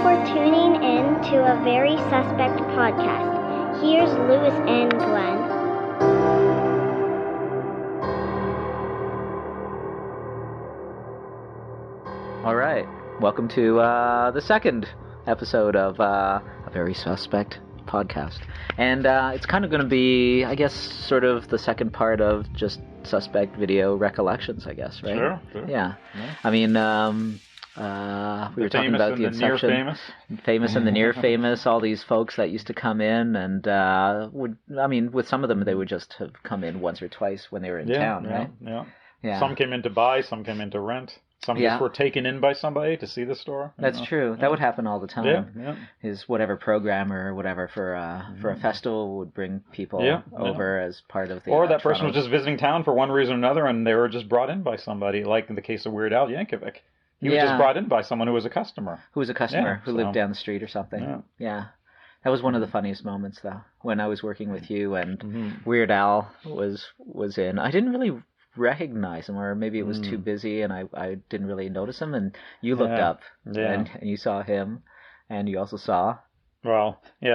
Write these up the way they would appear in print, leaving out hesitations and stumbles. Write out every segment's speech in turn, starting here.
for tuning in to a Very Suspect podcast. Here's Lewis and Glenn. All right. Welcome to the second episode of a Very Suspect podcast. And it's kind of going to be, I guess, sort of the second part of just Suspect video recollections, I guess, right? Sure. Yeah. I mean, we were talking about the Inception. Famous and the near famous, all these folks that used to come in and with some of them, they would just have come in once or twice when they were in town, right? Yeah. Some came in to buy, some came in to rent. Some just were taken in by somebody to see the store. That's true. That would happen all the time. Yeah. His whatever programmer or whatever for a festival would bring people over as part of the. Or that person was just visiting town for one reason or another, and they were just brought in by somebody, like in the case of Weird Al Yankovic. He was just brought in by someone who was a customer. Who lived down the street or something. Yeah. That was one of the funniest moments, though, when I was working with you and Weird Al was in. I didn't really recognize him, or maybe it was too busy and I didn't really notice him, and you looked up and you saw him, and you also saw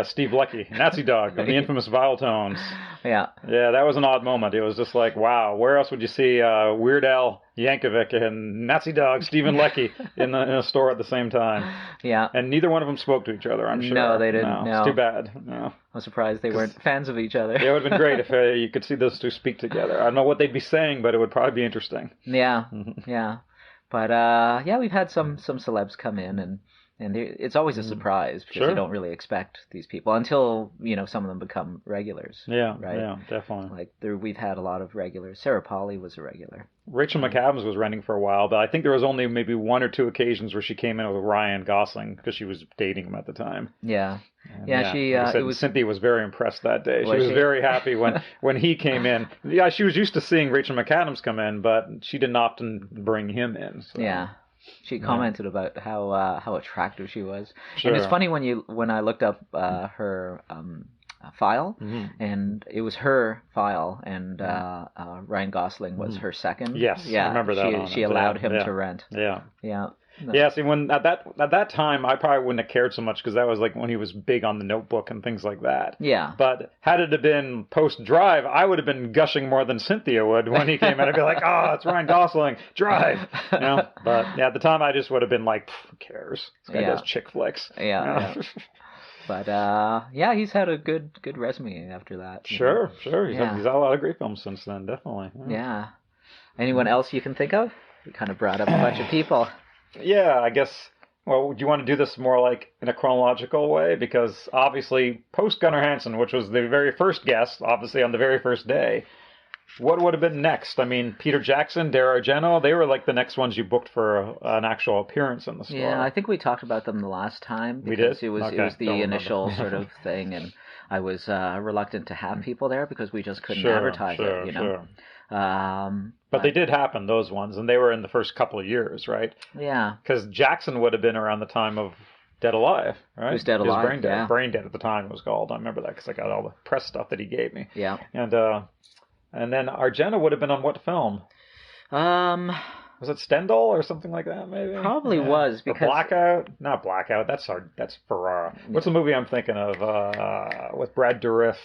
Steve Leckie, Nazi Dog of the infamous Vile Tones. Yeah, that was an odd moment. It was just like, wow, where else would you see Weird Al Yankovic and Nazi Dog Stephen Leckie in a store at the same time? Yeah, and neither one of them spoke to each other, I'm sure. No, they didn't. No. It's too bad. No. I'm surprised they weren't fans of each other. It would have been great if you could see those two speak together. I don't know what they'd be saying, but it would probably be interesting. Yeah. But we've had some celebs come in, and it's always a surprise because you don't really expect these people until some of them become regulars. Yeah, right. Yeah, definitely. Like we've had a lot of regulars. Sarah Polley was a regular. Rachel McAdams was renting for a while, but I think there was only maybe one or two occasions where she came in with Ryan Gosling because she was dating him at the time. Yeah. Cynthia was very impressed that day. She was very happy when he came in. Yeah, she was used to seeing Rachel McAdams come in, but she didn't often bring him in. So. Yeah. She commented about how attractive she was. Sure. And it's funny when I looked up her file, and it was her file, and Ryan Gosling was her second. Yes, I remember that. She allowed him to rent. Yeah. Yeah, see, when at that time, I probably wouldn't have cared so much because that was like when he was big on The Notebook and things like that. Yeah. But had it have been post-Drive, I would have been gushing more than Cynthia would when he came in. I'd be like, oh, it's Ryan Gosling, Drive. But at the time, I just would have been like, who cares? This guy does chick flicks. Yeah. But he's had a good resume after that. Sure. He's had a lot of great films since then, definitely. Yeah. Anyone else you can think of? We kind of brought up a bunch of people. Yeah, I guess, do you want to do this more like in a chronological way? Because obviously, post Gunnar Hansen, which was the very first guest, obviously on the very first day, what would have been next? I mean, Peter Jackson, Dario Argento, they were like the next ones you booked for an actual appearance in the store. Yeah, I think we talked about them the last time. We did? It was the initial sort of thing, and I was reluctant to have people there because we just couldn't advertise it, Sure. But they did happen, those ones, and they were in the first couple of years, right? Yeah. Because Jackson would have been around the time of Dead Alive, right? He was Dead Alive, Brain Dead. Brain Dead at the time it was called. I remember that because I got all the press stuff that he gave me. Yeah. And then Argento would have been on what film? Was it Stendhal or something like that, maybe? Probably was. Because... Blackout? Not Blackout. That's Ferrara. What's the movie I'm thinking of with Brad Dourif?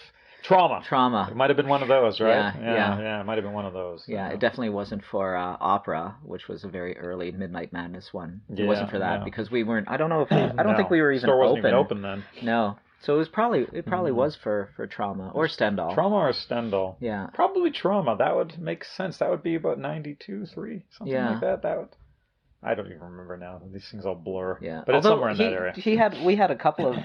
Trauma. It might have been one of those, right? Yeah. It might have been one of those. Yeah, it definitely wasn't for Opera, which was a very early Midnight Madness one. It wasn't for that because we weren't. I don't know if I don't think we were even store wasn't even open then. No. So it probably was for Trauma or Stendhal. Trauma or Stendhal. Yeah. Probably Trauma. That would make sense. That would be about 92, 3, something like that. That would. I don't even remember now. These things all blur. Yeah. But it's somewhere in that area. We had a couple of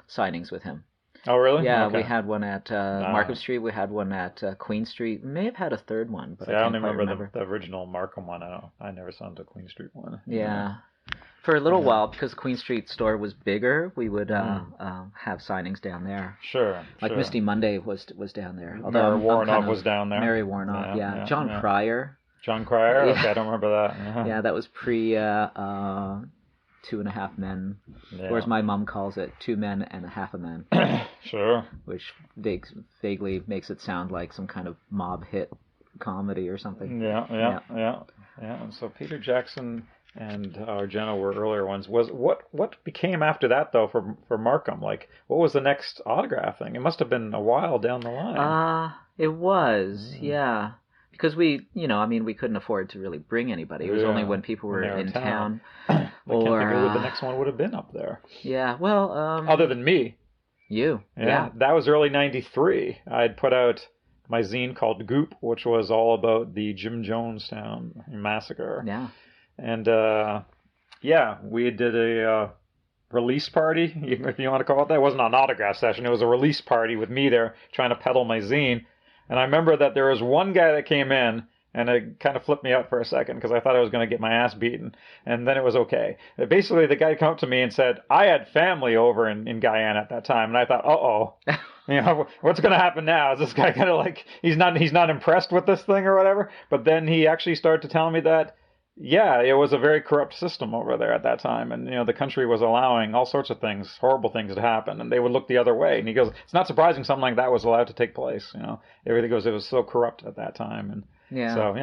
signings with him. Oh, really? Yeah, we had one at Markham Street. We had one at Queen Street. We may have had a third one, but I don't remember. The original Markham one. I never saw the Queen Street one. Yeah. For a little while, because Queen Street store was bigger, we would have signings down there. Sure. Like Misty Monday was down there. Mary Warnock was down there. Mary Warnock, yeah. John Cryer. John Cryer? Okay, I don't remember that. Yeah, that was pre... 2.5 Men, or as my mom calls it, 2 men and a half a man. Sure. Which vaguely makes it sound like some kind of mob hit comedy or something. Yeah. And so Peter Jackson, and Jenna were earlier ones. Was what became after that though for Markham? Like, what was the next autograph thing? It must have been a while down the line. It was, yeah. Because we couldn't afford to really bring anybody. It was only when people were in town. I can't think of what the next one would have been up there. Yeah, well... other than me. You. Yeah. That was early 93. I'd put out my zine called Goop, which was all about the Jim Jonestown massacre. Yeah. And, we did a release party, if you want to call it that. It wasn't an autograph session. It was a release party with me there trying to peddle my zine. And I remember that there was one guy that came in, and it kind of flipped me out for a second because I thought I was going to get my ass beaten. And then it was okay. Basically, the guy came up to me and said, I had family over in Guyana at that time. And I thought, what's going to happen now? Is this guy kind of like, he's not impressed with this thing or whatever? But then he actually started to tell me that, yeah, it was a very corrupt system over there at that time. And, the country was allowing all sorts of things, horrible things to happen. And they would look the other way. And he goes, it's not surprising something like that was allowed to take place. Everything goes, it was so corrupt at that time. And so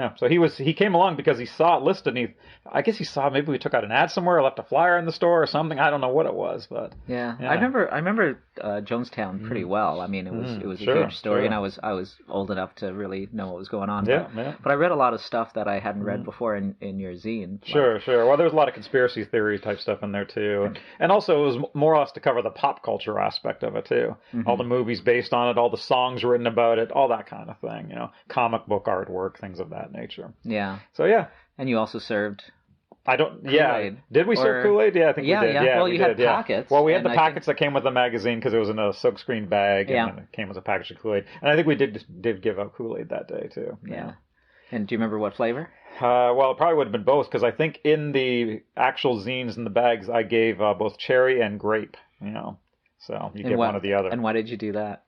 he came along because he saw it listed. And I guess he saw maybe we took out an ad somewhere or left a flyer in the store or something. I don't know what it was, but yeah. I remember Jonestown pretty well. I mean, it was a huge story, and I was old enough to really know what was going on. But I read a lot of stuff that I hadn't read before in your zine. Sure. Well, there's a lot of conspiracy theory type stuff in there too, and also it was more or less to cover the pop culture aspect of it too. All the movies based on it, all the songs written about it, all that kind of thing. Comic book artwork, things of that nature. Yeah. So yeah. And you also served. I don't. Yeah. Did we serve Kool-Aid? Yeah, I think we did. Yeah. Well, you had packets. Well, we had the packets that came with the magazine because it was in a silkscreen bag, and it came with a package of Kool-Aid. And I think we did give out Kool-Aid that day too. Yeah. And do you remember what flavor? Well, it probably would have been both because I think in the actual zines in the bags I gave both cherry and grape. So you get one or the other. And why did you do that?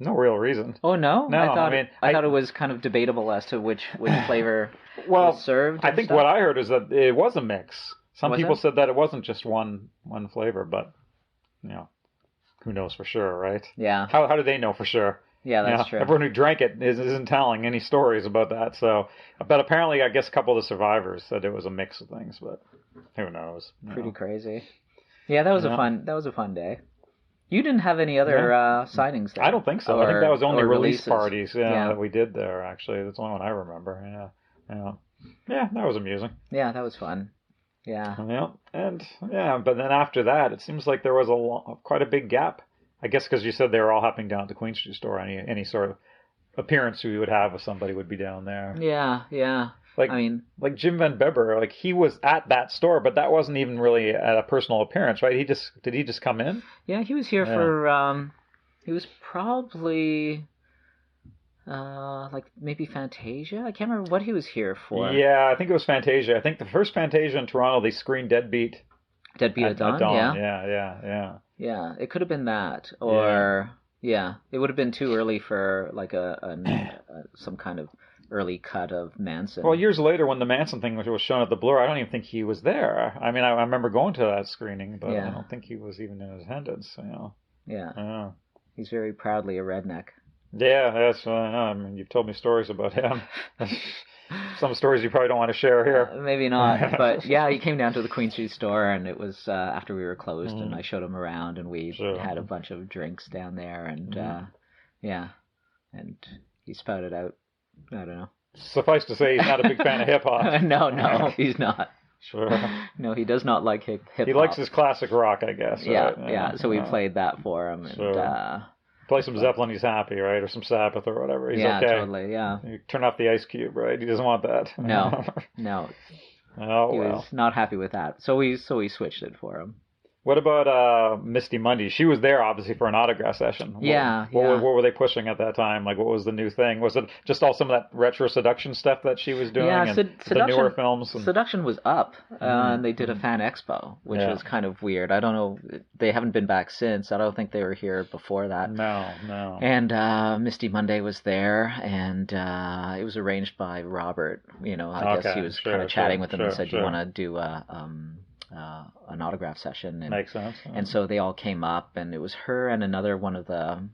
No real reason. Oh no! No, I thought it was kind of debatable as to which flavor was served. I think what I heard is that it was a mix. Some people said that it wasn't just one flavor, but who knows for sure, right? Yeah. How do they know for sure? Yeah, that's true. Everyone who drank it isn't telling any stories about that. So, but apparently, I guess a couple of the survivors said it was a mix of things, but who knows? Pretty crazy. Yeah, that was a fun day. You didn't have any other signings there? I don't think so. I think that was only release parties that we did there, actually. That's the only one I remember. Yeah, that was amusing. Yeah, that was fun. Yeah. But then after that, it seems like there was quite a big gap. I guess because you said they were all hopping down at the Queen Street store. Any sort of appearance we would have with somebody would be down there. Yeah. Like Jim Van Bebber, like he was at that store, but that wasn't even really a personal appearance, right? Did he just come in? Yeah, he was here for. He was probably like maybe Fantasia. I can't remember what he was here for. Yeah, I think it was Fantasia. I think the first Fantasia in Toronto, they screened Deadbeat. Deadbeat at Dawn. Yeah. Yeah, it could have been that, or it would have been too early for like some kind of early cut of Manson. Well, years later when the Manson thing was shown at the Blur, I don't even think he was there. I mean, I remember going to that screening, but I don't think he was even in attendance. Yeah. He's very proudly a redneck. Yeah, that's I mean, you've told me stories about him. Some stories you probably don't want to share here. Maybe not, but yeah, he came down to the Queen Street store, and it was after we were closed, and I showed him around, and we had a bunch of drinks down there, and and he spouted out, I don't know. Suffice to say, he's not a big fan of hip-hop. No, he's not. Sure. No, he does not like hip-hop. He likes his classic rock, I guess. Yeah, so we played that for him, and... Play some Zeppelin, he's happy, right? Or some Sabbath or whatever. He's okay. Totally, yeah. You turn off the Ice Cube, right? He doesn't want that. No. Oh, he was not happy with that. So we switched it for him. What about Misty Mundy? She was there, obviously, for an autograph session. What were they pushing at that time? Like, what was the new thing? Was it just all some of that retro Seduction stuff that she was doing? Yeah, the newer films? Seduction was up, and they did a fan expo, which was kind of weird. I don't know. They haven't been back since. I don't think they were here before that. No. And Misty Monday was there, and it was arranged by Robert. I guess he was kind of chatting with them and said, "Do you want to do an autograph session. And, makes sense. And so they all came up, and it was her and another one of the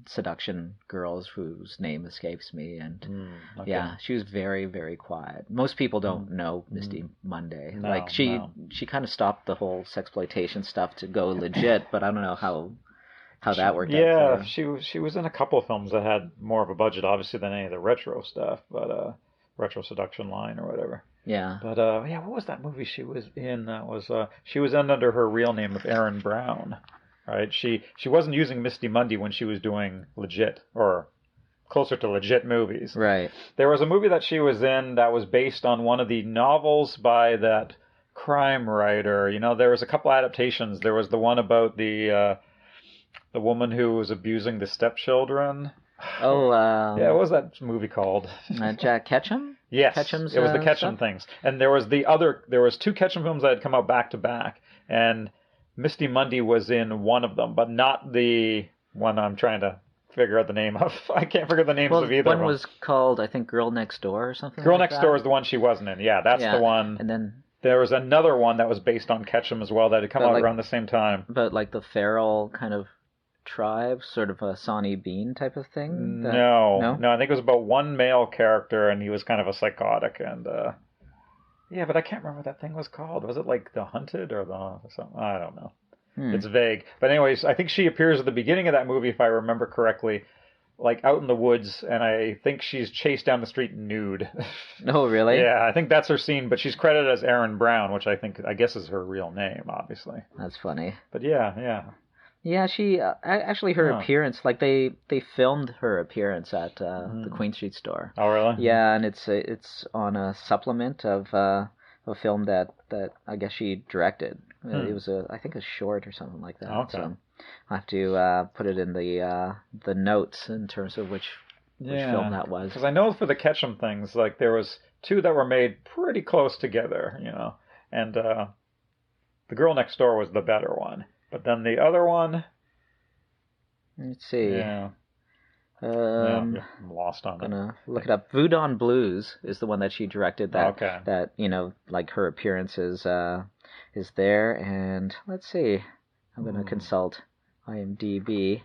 seduction girls whose name escapes me. And yeah, she was very, very quiet. Most people don't know Misty Monday. No, like she kind of stopped the whole sexploitation stuff to go legit, but I don't know how that worked out. Yeah, she was in a couple of films that had more of a budget, obviously, than any of the retro stuff, but retro seduction line or whatever. Yeah. But what was that movie she was in? That was she was in under her real name of Erin Brown, right? She wasn't using Misty Monday when she was doing legit or closer to legit movies. Right. There was a movie that she was in that was based on one of the novels by that crime writer. You know, there was a couple adaptations. There was the one about the woman who was abusing the stepchildren. Oh, yeah, what was that movie called? Jack Ketchum? Yes, Ketchum's, it was the Ketchum stuff? things. And there was two Ketchum films that had come out back to back, and Misty Monday was in one of them, but not the one I'm trying to figure out the name of. I can't figure the names of either one of them. was called, I think, Girl Next Door or something Girl like Next that. Door is the one she wasn't in. Yeah, that's the one. And then there was another one that was based on Ketchum as well that had come out around the same time. But like the feral kind of tribe, sort of a Sonny Bean type of thing? No, I think it was about one male character, and he was kind of a psychotic, and yeah, but I can't remember what that thing was called. Was it like The Hunted or something? I don't know. It's vague. But anyways, I think she appears at the beginning of that movie, if I remember correctly, like out in the woods, and I think she's chased down the street nude. Oh, really? Yeah, I think that's her scene, but she's credited as Erin Brown, which I guess is her real name, obviously. That's funny. But yeah. Yeah, she actually her appearance, like they filmed her appearance at the Queen Street store. Oh, really? Yeah, and it's on a supplement of a film that I guess she directed. It was I think a short or something like that. Okay. So I have to put it in the notes in terms of which film that was. Because I know for the Ketchum things, like there was two that were made pretty close together, you know, and The Girl Next Door was the better one. But then the other one... Let's see. Yeah. I'm lost on it. I'm gonna look it up. Voodoo Blues is the one that she directed. That you know, like her appearance is there. And let's see. I'm gonna consult IMDb.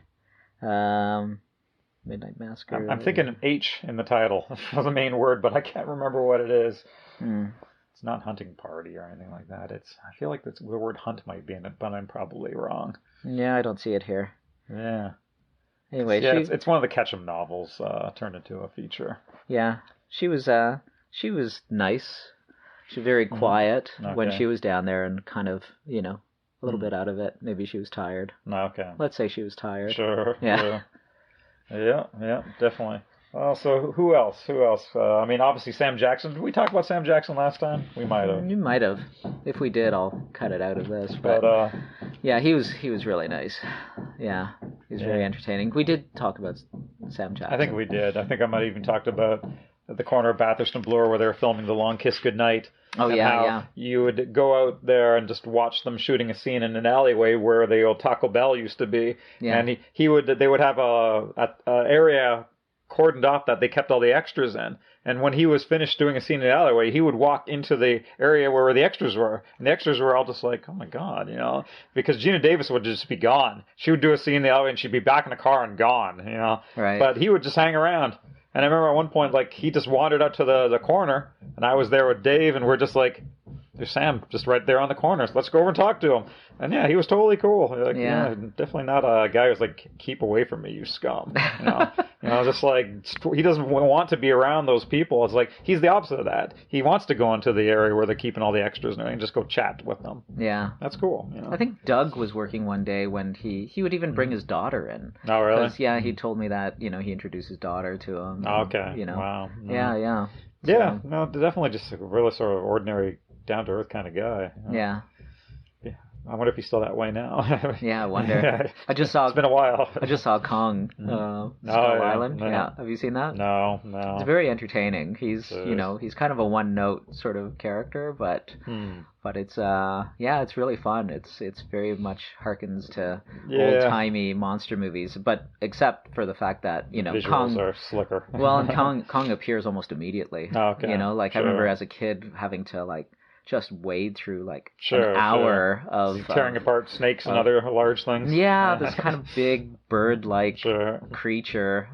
Midnight Massacre. I'm thinking an H in the title for the main word, but I can't remember what it is. It's not Hunting Party or anything like that. I feel like the word hunt might be in it, but I'm probably wrong. Yeah, I don't see it here. Yeah. Anyway, it's one of the Ketchum novels turned into a feature. Yeah, she was nice. She was very quiet when she was down there, and kind of, you know, a little bit out of it. Maybe she was tired. Okay. Let's say she was tired. Sure. Yeah. Sure. Yeah, definitely. So who else? I mean, obviously Sam Jackson. Did we talk about Sam Jackson last time? We might have. You might have. If we did, I'll cut it out of this. But yeah, he was really nice. Yeah, he was very entertaining. We did talk about Sam Jackson. I think we did. I think I might have even talked about at the corner of Bathurst and Bloor where they were filming The Long Kiss Goodnight. Oh, yeah. You would go out there and just watch them shooting a scene in an alleyway where the old Taco Bell used to be. Yeah. And they would have a area cordoned off that they kept all the extras in. And when he was finished doing a scene in the alleyway, he would walk into the area where the extras were. And the extras were all just like, oh my God, you know, because Gina Davis would just be gone. She would do a scene in the alleyway and she'd be back in the car and gone, you know. Right. But he would just hang around. And I remember at one point, like, he just wandered out to the corner, and I was there with Dave, and we're just like, there's Sam just right there on the corner. So let's go over and talk to him. And yeah, he was totally cool. Like, yeah, definitely not a guy who's like, keep away from me, you scum. You know, just like, he doesn't want to be around those people. It's like, he's the opposite of that. He wants to go into the area where they're keeping all the extras and just go chat with them. Yeah. That's cool. You know? I think Doug was working one day when he would even bring his daughter in. Oh, really? Yeah, he told me that, you know, he introduced his daughter to him. Oh, okay. You know. Wow. No. Yeah. Yeah, no, definitely just a really sort of ordinary, down-to-earth kind of guy. You know? Yeah. I wonder if he's still that way now. Yeah, I wonder. I just saw. It's been a while. I just saw Kong, Skull Island. Yeah, have you seen that? No. It's very entertaining. He's he's kind of a one-note sort of character, but it's it's really fun. It's very much harkens to old-timey monster movies, but except for the fact that visuals Kong are slicker. Well, and Kong appears almost immediately. Okay. I remember as a kid having to just wade through like an hour of tearing apart snakes and other large things. Yeah, this kind of big bird-like creature.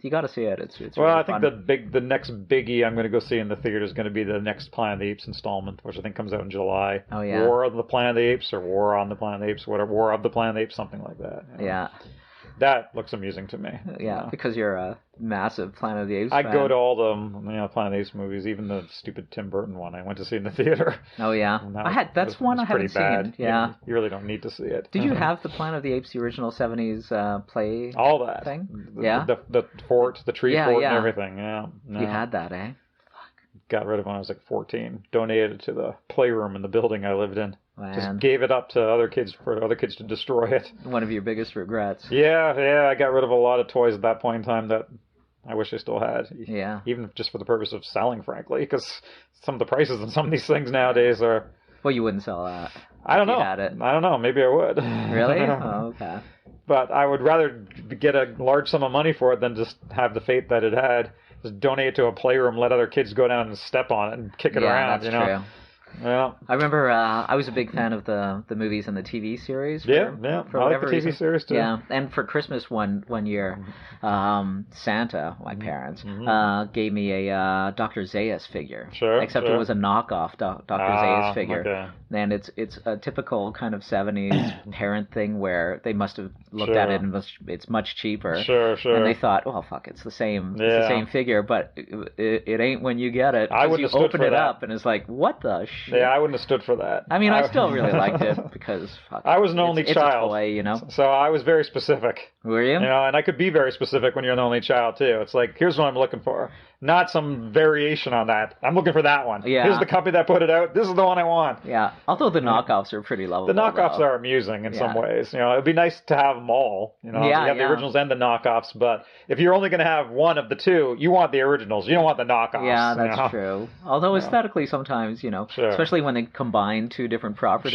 You got to see it. It's well, really I think the next biggie I'm going to go see in the theater is going to be the next Planet of the Apes installment, which I think comes out in July. Oh yeah, War of the Planet of the Apes or War on the Planet of the Apes, whatever. War of the Planet of the Apes, something like that. Yeah. That looks amusing to me. Yeah, because you're a massive Planet of the Apes fan. I go to all the Planet of the Apes movies, even the stupid Tim Burton one I went to see in the theater. Oh yeah, that's one I haven't seen. Yeah, you really don't need to see it. Did you have the Planet of the Apes, the original '70s play? All that thing. The fort, the tree fort, and everything. Yeah, you had that, eh? Got rid of it when I was like 14. Donated it to the playroom in the building I lived in. Man. Just gave it up to other kids for other kids to destroy it. One of your biggest regrets. Yeah. I got rid of a lot of toys at that point in time that I wish I still had. Yeah. Even just for the purpose of selling, frankly, because some of the prices on some of these things nowadays are. Well, you wouldn't sell that. I don't know. Had it. I don't know. Maybe I would. Really? Oh, okay. But I would rather get a large sum of money for it than just have the fate that it had. Just donate it to a playroom, let other kids go down and step on it and kick it around. That's true. Yeah. I remember I was a big fan of the movies and the TV series. For I like the TV series too. Yeah, and for Christmas one year, Santa, my parents, gave me a Dr. Zaius figure. Sure. Except it was a knockoff Dr. Zaius figure. Okay. And it's a typical kind of 70s parent thing where they must have looked at it and it's much cheaper. Sure. And they thought, well, fuck, it's the same figure, but it ain't when you get it. I wouldn't you open it up and it's like, what the shit? Yeah, I wouldn't have stood for that. I mean, I still really liked it because fuck, I was an only child. It's a toy, you know. So I was very specific. Were you? You know, and I could be very specific when you're an only child too. It's like, here's what I'm looking for. Not some variation on that. I'm looking for that one. Yeah. Here's the company that put it out. This is the one I want. Yeah. Although the knockoffs are pretty lovable. The knockoffs are amusing in some ways. You know, it'd be nice to have them all. You know, you have the originals and the knockoffs. But if you're only going to have one of the two, you want the originals. You don't want the knockoffs. Yeah, that's true. Although aesthetically, sometimes, you know, especially when they combine two different properties,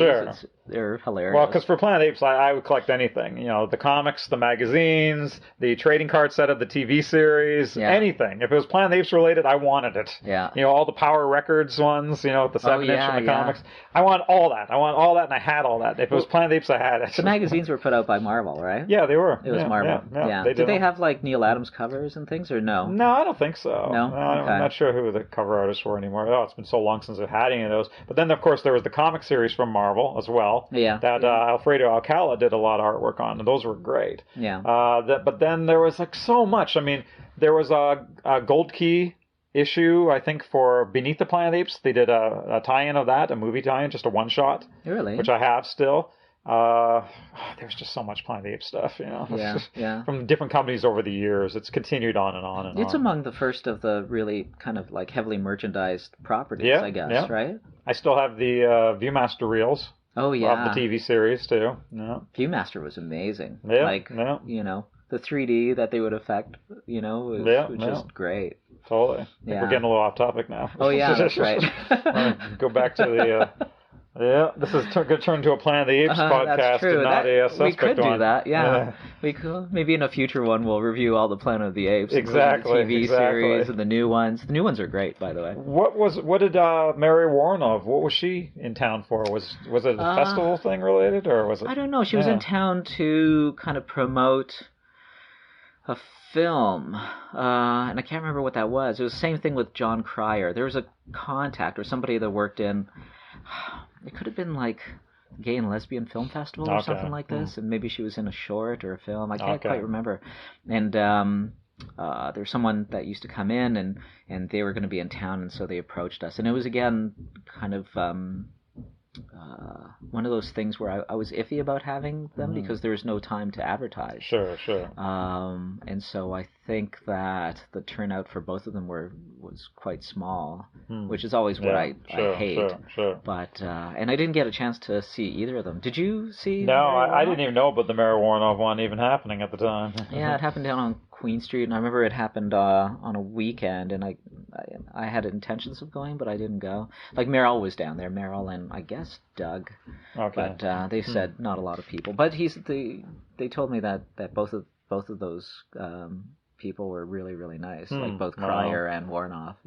they're hilarious. Well, because for Planet of the Apes, I would collect anything. You know, the comics, the magazines, the trading card set of the TV series, anything. If it was Planet of the Apes related, I wanted it. Yeah. You know, all the Power Records ones, you know, the 7-inch from the comics. I want all that. And I had all that. If it was Planet of the Apes, I had it. The magazines were put out by Marvel, right? Yeah, they were. It was Marvel. Yeah. Did they have, like, Neil Adams covers and things, or no? No, I don't think so. No? I'm not sure who the cover artists were anymore. Oh, it's been so long since I've had any of those. But then, of course, there was the comic series from Marvel as well. Yeah. That Alfredo Alcala did a lot of artwork on, and those were great. Yeah. But then there was, like, so much. I mean, there was a Gold Key issue, I think, for Beneath the Planet of the Apes. They did a tie-in of that, a movie tie-in, just a one-shot. Really? Which I have still. There's just so much Planet of the Apes stuff, you know. Yeah. From different companies over the years. It's continued on and on and on. It's among the first of the really kind of like heavily merchandised properties, I guess, right? I still have the Viewmaster reels. Oh, yeah. Of the TV series, too. Yeah. Viewmaster was amazing. Yeah. Like, you know, the 3D that they would affect, you know, was just great. Totally. I think we're getting a little off topic now. Oh, yeah, that's right. Go back to the... this is going to turn into a Planet of the Apes podcast. That's true. And not a suspect we could one. Do that, yeah. We could. Maybe in a future one we'll review all the Planet of the Apes. Exactly. The TV series and the new ones. The new ones are great, by the way. What did Mary Warrenov, what was she in town for? Was it a festival thing related, or was it? I don't know. She was in town to kind of promote a film, and I can't remember what that was. It was the same thing with John Cryer. There was a contact or somebody that worked in... It could have been like Gay and Lesbian Film Festival or something like this, and maybe she was in a short or a film. I can't quite remember. And there's someone that used to come in, and they were going to be in town, and so they approached us. And it was, again, kind of one of those things where I was iffy about having them because there was no time to advertise. Sure. And so I think that the turnout for both of them was quite small, which is always what I hate. Sure. But and I didn't get a chance to see either of them. Did you see? No, I didn't even know about the Mary Warrenov one even happening at the time. Yeah, it happened down on Queen Street, and I remember it happened on a weekend, and I had intentions of going, but I didn't go. Like Meryl was down there, Meryl and I guess Doug. Okay. But they said not a lot of people. But they told me that both of those people were really, really nice, like both Cryer and Warnoff,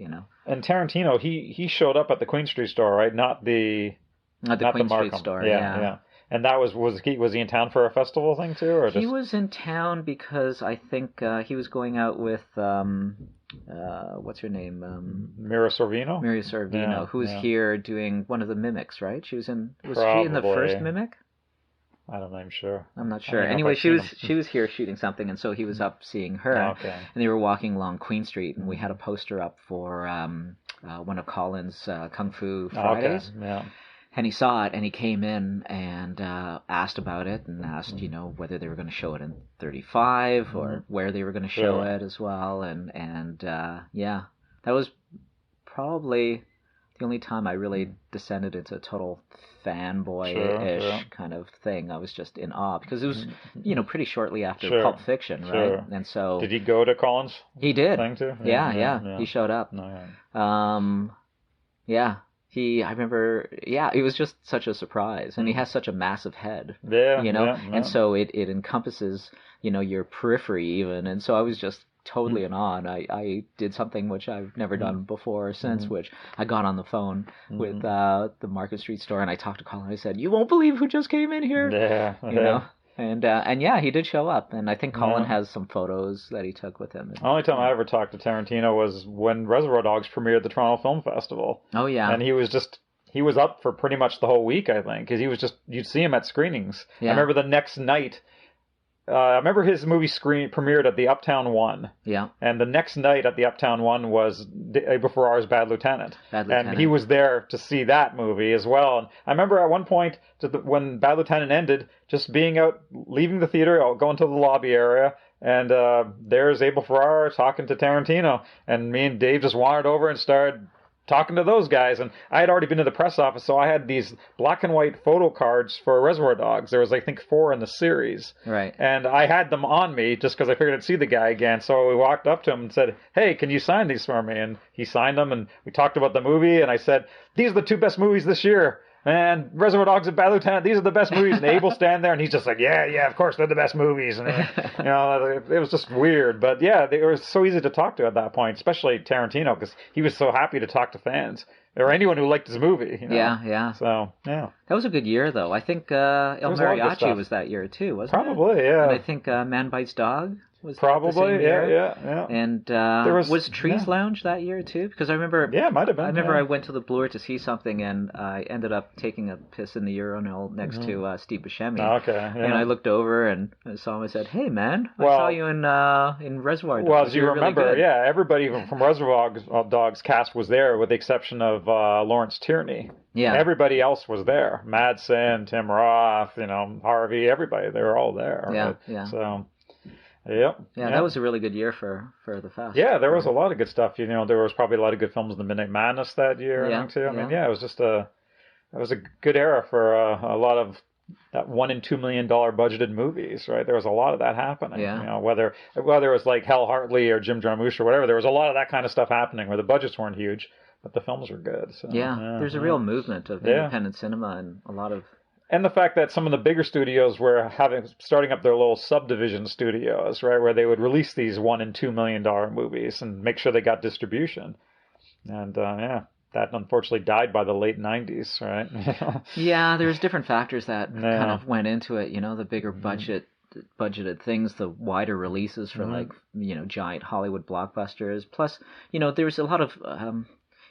And Tarantino, he showed up at the Queen Street store, right? Not the Queen Street Markham store, yeah. And that was he in town for a festival thing too, or just... He was in town because I think he was going out with what's her name? Mira Sorvino. Mira Sorvino, who was here doing one of the Mimics, right? Was she in the first Mimic? I don't know. I'm not sure. Anyway, she was here shooting something, and so he was up seeing her. Okay. And they were walking along Queen Street, and we had a poster up for one of Colin's Kung Fu Fridays. Okay. Yeah. And he saw it, and he came in and asked about it, and asked, whether they were going to show it in 35 or where they were going to show it as well. And that was probably the only time I really descended into a total fanboy-ish kind of thing. I was just in awe because it was, pretty shortly after Pulp Fiction, right? And so did he go to Colin's? He did. Thing too? Yeah. He showed up. I remember, it was just such a surprise. And he has such a massive head, and so it encompasses, your periphery even. And so I was just totally in awe. And I did something which I've never done before or since, which I got on the phone with the Market Street store, and I talked to Colin. I said, "You won't believe who just came in here." You know? And he did show up, and I think Colin has some photos that he took with him. The only time I ever talked to Tarantino was when Reservoir Dogs premiered at the Toronto Film Festival. Oh yeah, and he was up for pretty much the whole week, I think, because you'd see him at screenings. Yeah. I remember the next night. I remember his movie premiered at the Uptown One. Yeah. And the next night at the Uptown One was Abel Ferrara's Bad Lieutenant. And he was there to see that movie as well. And I remember at one point, when Bad Lieutenant ended, just being out, leaving the theater, going to the lobby area, and there's Abel Ferrara talking to Tarantino. And me and Dave just wandered over and started talking to those guys. And I had already been to the press office, so I had these black and white photo cards for Reservoir Dogs. There was, I think, 4 in the series. Right. And I had them on me just because I figured I'd see the guy again. So we walked up to him and said, "Hey, can you sign these for me?" And he signed them, and we talked about the movie. And I said, "These are the 2 best movies this year. And Reservoir Dogs and Bad Lieutenant, these are the best movies." And Abel stand there, and he's just like, yeah, of course, they're the best movies. And, it was just weird. But, they were so easy to talk to at that point, especially Tarantino, because he was so happy to talk to fans or anyone who liked his movie. Yeah. So, yeah. That was a good year, though. I think El Mariachi was that year, too, wasn't it? Probably, yeah. And I think Man Bites Dog was probably the same year. Yeah. And was Trees Lounge that year too? Because I remember, it might have been. I remember I went to the Bloor to see something, and I ended up taking a piss in the urinal next to Steve Buscemi. Okay. Yeah. And I looked over and I saw him. I said, "Hey, man, I saw you in Reservoir Dogs." Well, as you remember, really everybody from Reservoir Dogs cast was there, with the exception of Lawrence Tierney. Yeah. Everybody else was there. Madsen, Tim Roth, Harvey, everybody. They were all there. Yeah. Right? Yeah. So. Yeah, that was a really good year for the fest. Yeah, there was a lot of good stuff. There was probably a lot of good films in the Midnight Madness that year, I think, too. I mean, it was just it was a good era for a lot of that $1 and $2 million budgeted movies, right? There was a lot of that happening. Yeah. Whether it was like Hal Hartley or Jim Jarmusch or whatever, there was a lot of that kind of stuff happening where the budgets weren't huge, but the films were good. So, there's a real movement of independent cinema and a lot of. And the fact that some of the bigger studios were starting up their little subdivision studios, right, where they would release these $1 and $2 million movies and make sure they got distribution. And that unfortunately died by the late 90s, right? Yeah, there's different factors that kind of went into it. The bigger budgeted things, the wider releases for giant Hollywood blockbusters. Plus, there was a lot of.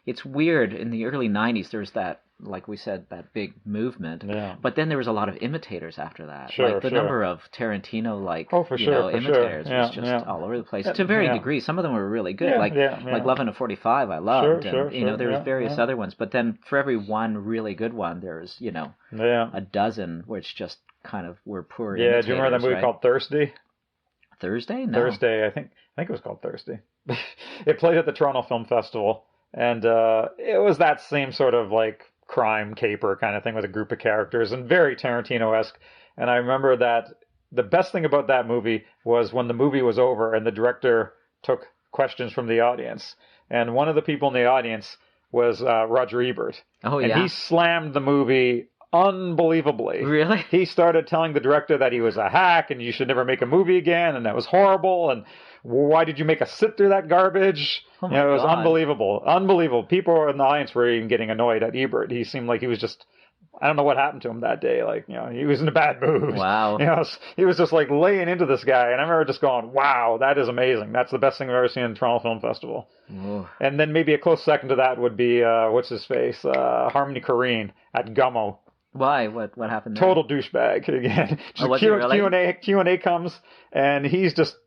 It's weird, in the early 90s, there was that, like we said, that big movement. Yeah. But then there was a lot of imitators after that. Sure, the number of Tarantino, imitators was just all over the place. To varying degrees. Some of them were really good. Like Love in a 45, I loved. There was various other ones. But then for every one really good one, there's, a dozen which just kind of were poor imitators. Yeah, do you remember that movie called Thirsty? Thursday? No. Thursday, I think it was called Thirsty. It played at the Toronto Film Festival. And it was that same sort of like crime caper kind of thing with a group of characters, and very Tarantino-esque. And I remember that the best thing about that movie was when the movie was over and the director took questions from the audience. And one of the people in the audience was Roger Ebert. Oh, yeah. And he slammed the movie unbelievably. Really? He started telling the director that he was a hack and you should never make a movie again, and that was horrible, and why did you make us sit through that garbage? Oh my it was God. unbelievable. People in the audience were even getting annoyed at Ebert. He seemed like he was just, I don't know what happened to him that day. Like, he was in a bad mood. Wow. He was just like laying into this guy, and I remember just going, wow, that is amazing. That's the best thing I've ever seen in the Toronto Film Festival. Ooh. And then maybe a close second to that would be, what's his face? Harmony Korine at Gummo. Why? What happened there? Total douchebag again. Was he really? Q&A comes, and he's just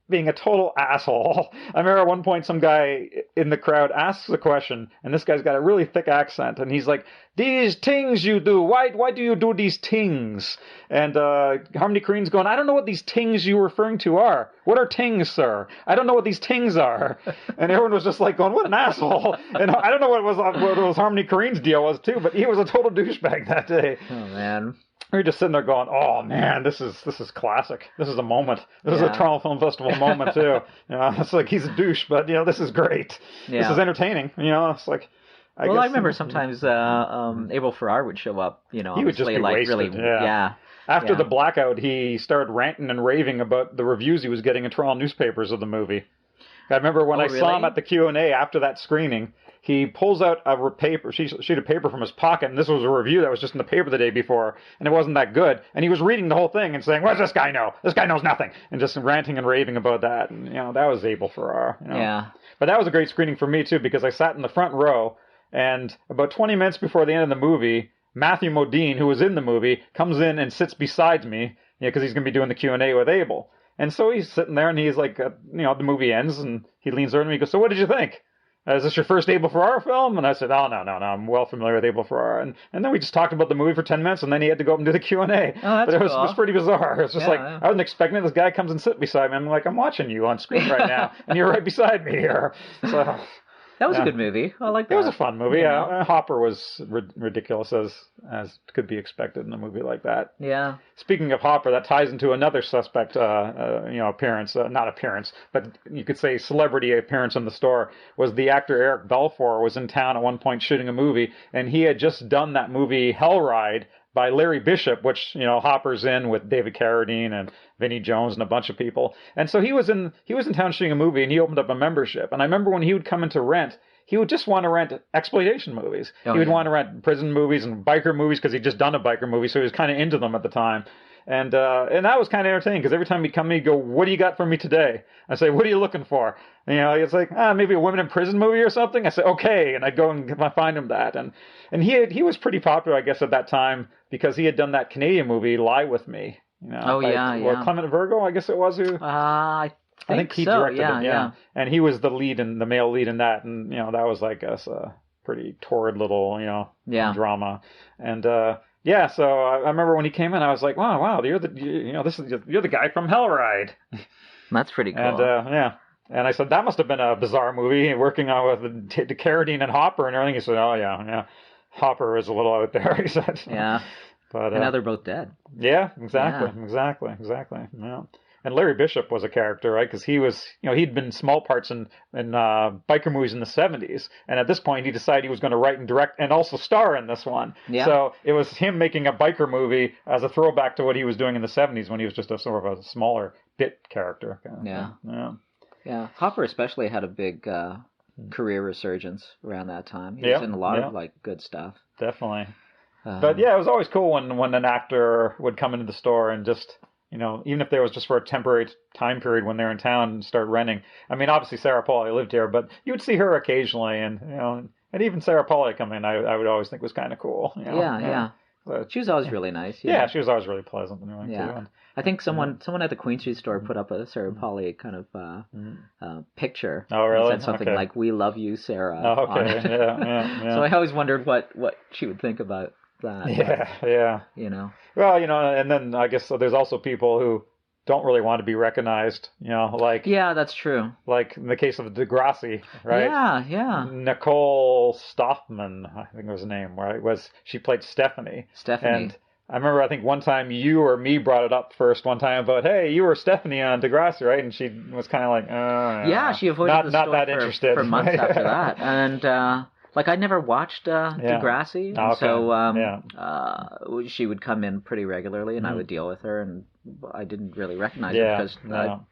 being a total asshole. I remember at one point some guy in the crowd asks a question, and this guy's got a really thick accent, and he's like, "These things you do, why do you do these things?" And Harmony Korine's going, "I don't know what these things you're referring to are. What are things, sir? I don't know what these things are." And everyone was just like going, "What an asshole." And I don't know what was Harmony Korine's deal was too, but he was a total douchebag that day. Oh man. We were just sitting there going, "Oh man, this is classic. This is a moment. This is a Toronto Film Festival moment too." It's like he's a douche, but this is great. Yeah. This is entertaining. It's like. I remember sometimes Abel Ferrara would show up. He would just be wasted. Really, yeah. After the blackout, he started ranting and raving about the reviews he was getting in Toronto newspapers of the movie. I remember when I saw him at the Q&A after that screening. He pulls out a sheet of paper from his pocket, and this was a review that was just in the paper the day before, and it wasn't that good. And he was reading the whole thing and saying, "What does this guy know? This guy knows nothing," and just ranting and raving about that. And that was Abel Ferrara. Yeah. But that was a great screening for me too, because I sat in the front row, and about 20 minutes before the end of the movie, Matthew Modine, who was in the movie, comes in and sits beside me, because he's going to be doing the Q&A with Abel. And so he's sitting there, and he's like, the movie ends, and he leans over to me and goes, "So what did you think? Is this your first Abel Ferrara film?" And I said, "Oh, no, I'm well familiar with Abel Ferrara." And then we just talked about the movie for 10 minutes, and then he had to go up and do the Q&A. Oh, that's but it was, cool. It was pretty bizarre. It was just I wasn't expecting it. This guy comes and sits beside me. I'm like, "I'm watching you on screen right now, and you're right beside me here." So... That was a good movie. I like that. It was a fun movie. Yeah. Hopper was ridiculous as could be expected in a movie like that. Yeah. Speaking of Hopper, that ties into another suspect, appearance, not appearance, but you could say celebrity appearance in the store, was the actor Eric Belfor was in town at one point shooting a movie, and he had just done that movie Hell Ride by Larry Bishop, which, Hopper's in with David Carradine and Vinnie Jones and a bunch of people. And so he was in town shooting a movie, and he opened up a membership. And I remember when he would come into rent, he would just want to rent exploitation movies. He would want to rent prison movies and biker movies because he'd just done a biker movie, so he was kind of into them at the time. And that was kind of entertaining because every time he'd come in, he'd go, "What do you got for me today?" I say, "What are you looking for?" And, it's like, maybe a women in prison movie or something. I say, "Okay," and I'd go and find him that. And he was pretty popular, I guess, at that time because he had done that Canadian movie Lie With Me. Or Clement Virgo, I guess it was who. I think he directed it. Yeah, and he was the male lead in that, and that was like a pretty torrid little drama, and. So I remember when he came in, I was like, "Wow, you're the guy from Hell Ride." That's pretty cool. And and I said that must have been a bizarre movie, working on with the Carradine and Hopper and everything. He said, "Oh yeah, Hopper is a little out there." He said, "Yeah." But now they're both dead. Yeah, exactly. Yeah. And Larry Bishop was a character, right? Because he was, he'd been small parts in biker movies in the 70s. And at this point, he decided he was going to write and direct and also star in this one. Yeah. So it was him making a biker movie as a throwback to what he was doing in the 70s when he was just a sort of a smaller bit character. Yeah. Hopper especially had a big career resurgence around that time. He was in a lot of good stuff. Definitely. But it was always cool when an actor would come into the store and just... even if there was just for a temporary time period when they're in town and start renting. I mean, obviously Sarah Polley lived here, but you would see her occasionally, and and even Sarah Polley come in, I would always think was kind of cool. Yeah. So, she was always really nice. Yeah, she was always really pleasant. Too. And, I think someone at the Queen Street store put up a Sarah Polley kind of picture. Oh, really? And said something like, "We love you, Sarah." Oh, okay. Yeah. So I always wondered what she would think about that. Yeah. Well, and then I guess there's also people who don't really want to be recognized, like... Yeah, that's true. Like in the case of Degrassi, right? Yeah. Nicole Stoffman, I think was her name, right? She played Stephanie. And I remember, I think one time you or me brought it up first one time about, "Hey, you were Stephanie on Degrassi, right?" And she was kind of like, she avoided the not store that interested for months after that. And... Like, I never watched Degrassi, so she would come in pretty regularly, and I would deal with her, and I didn't really recognize her because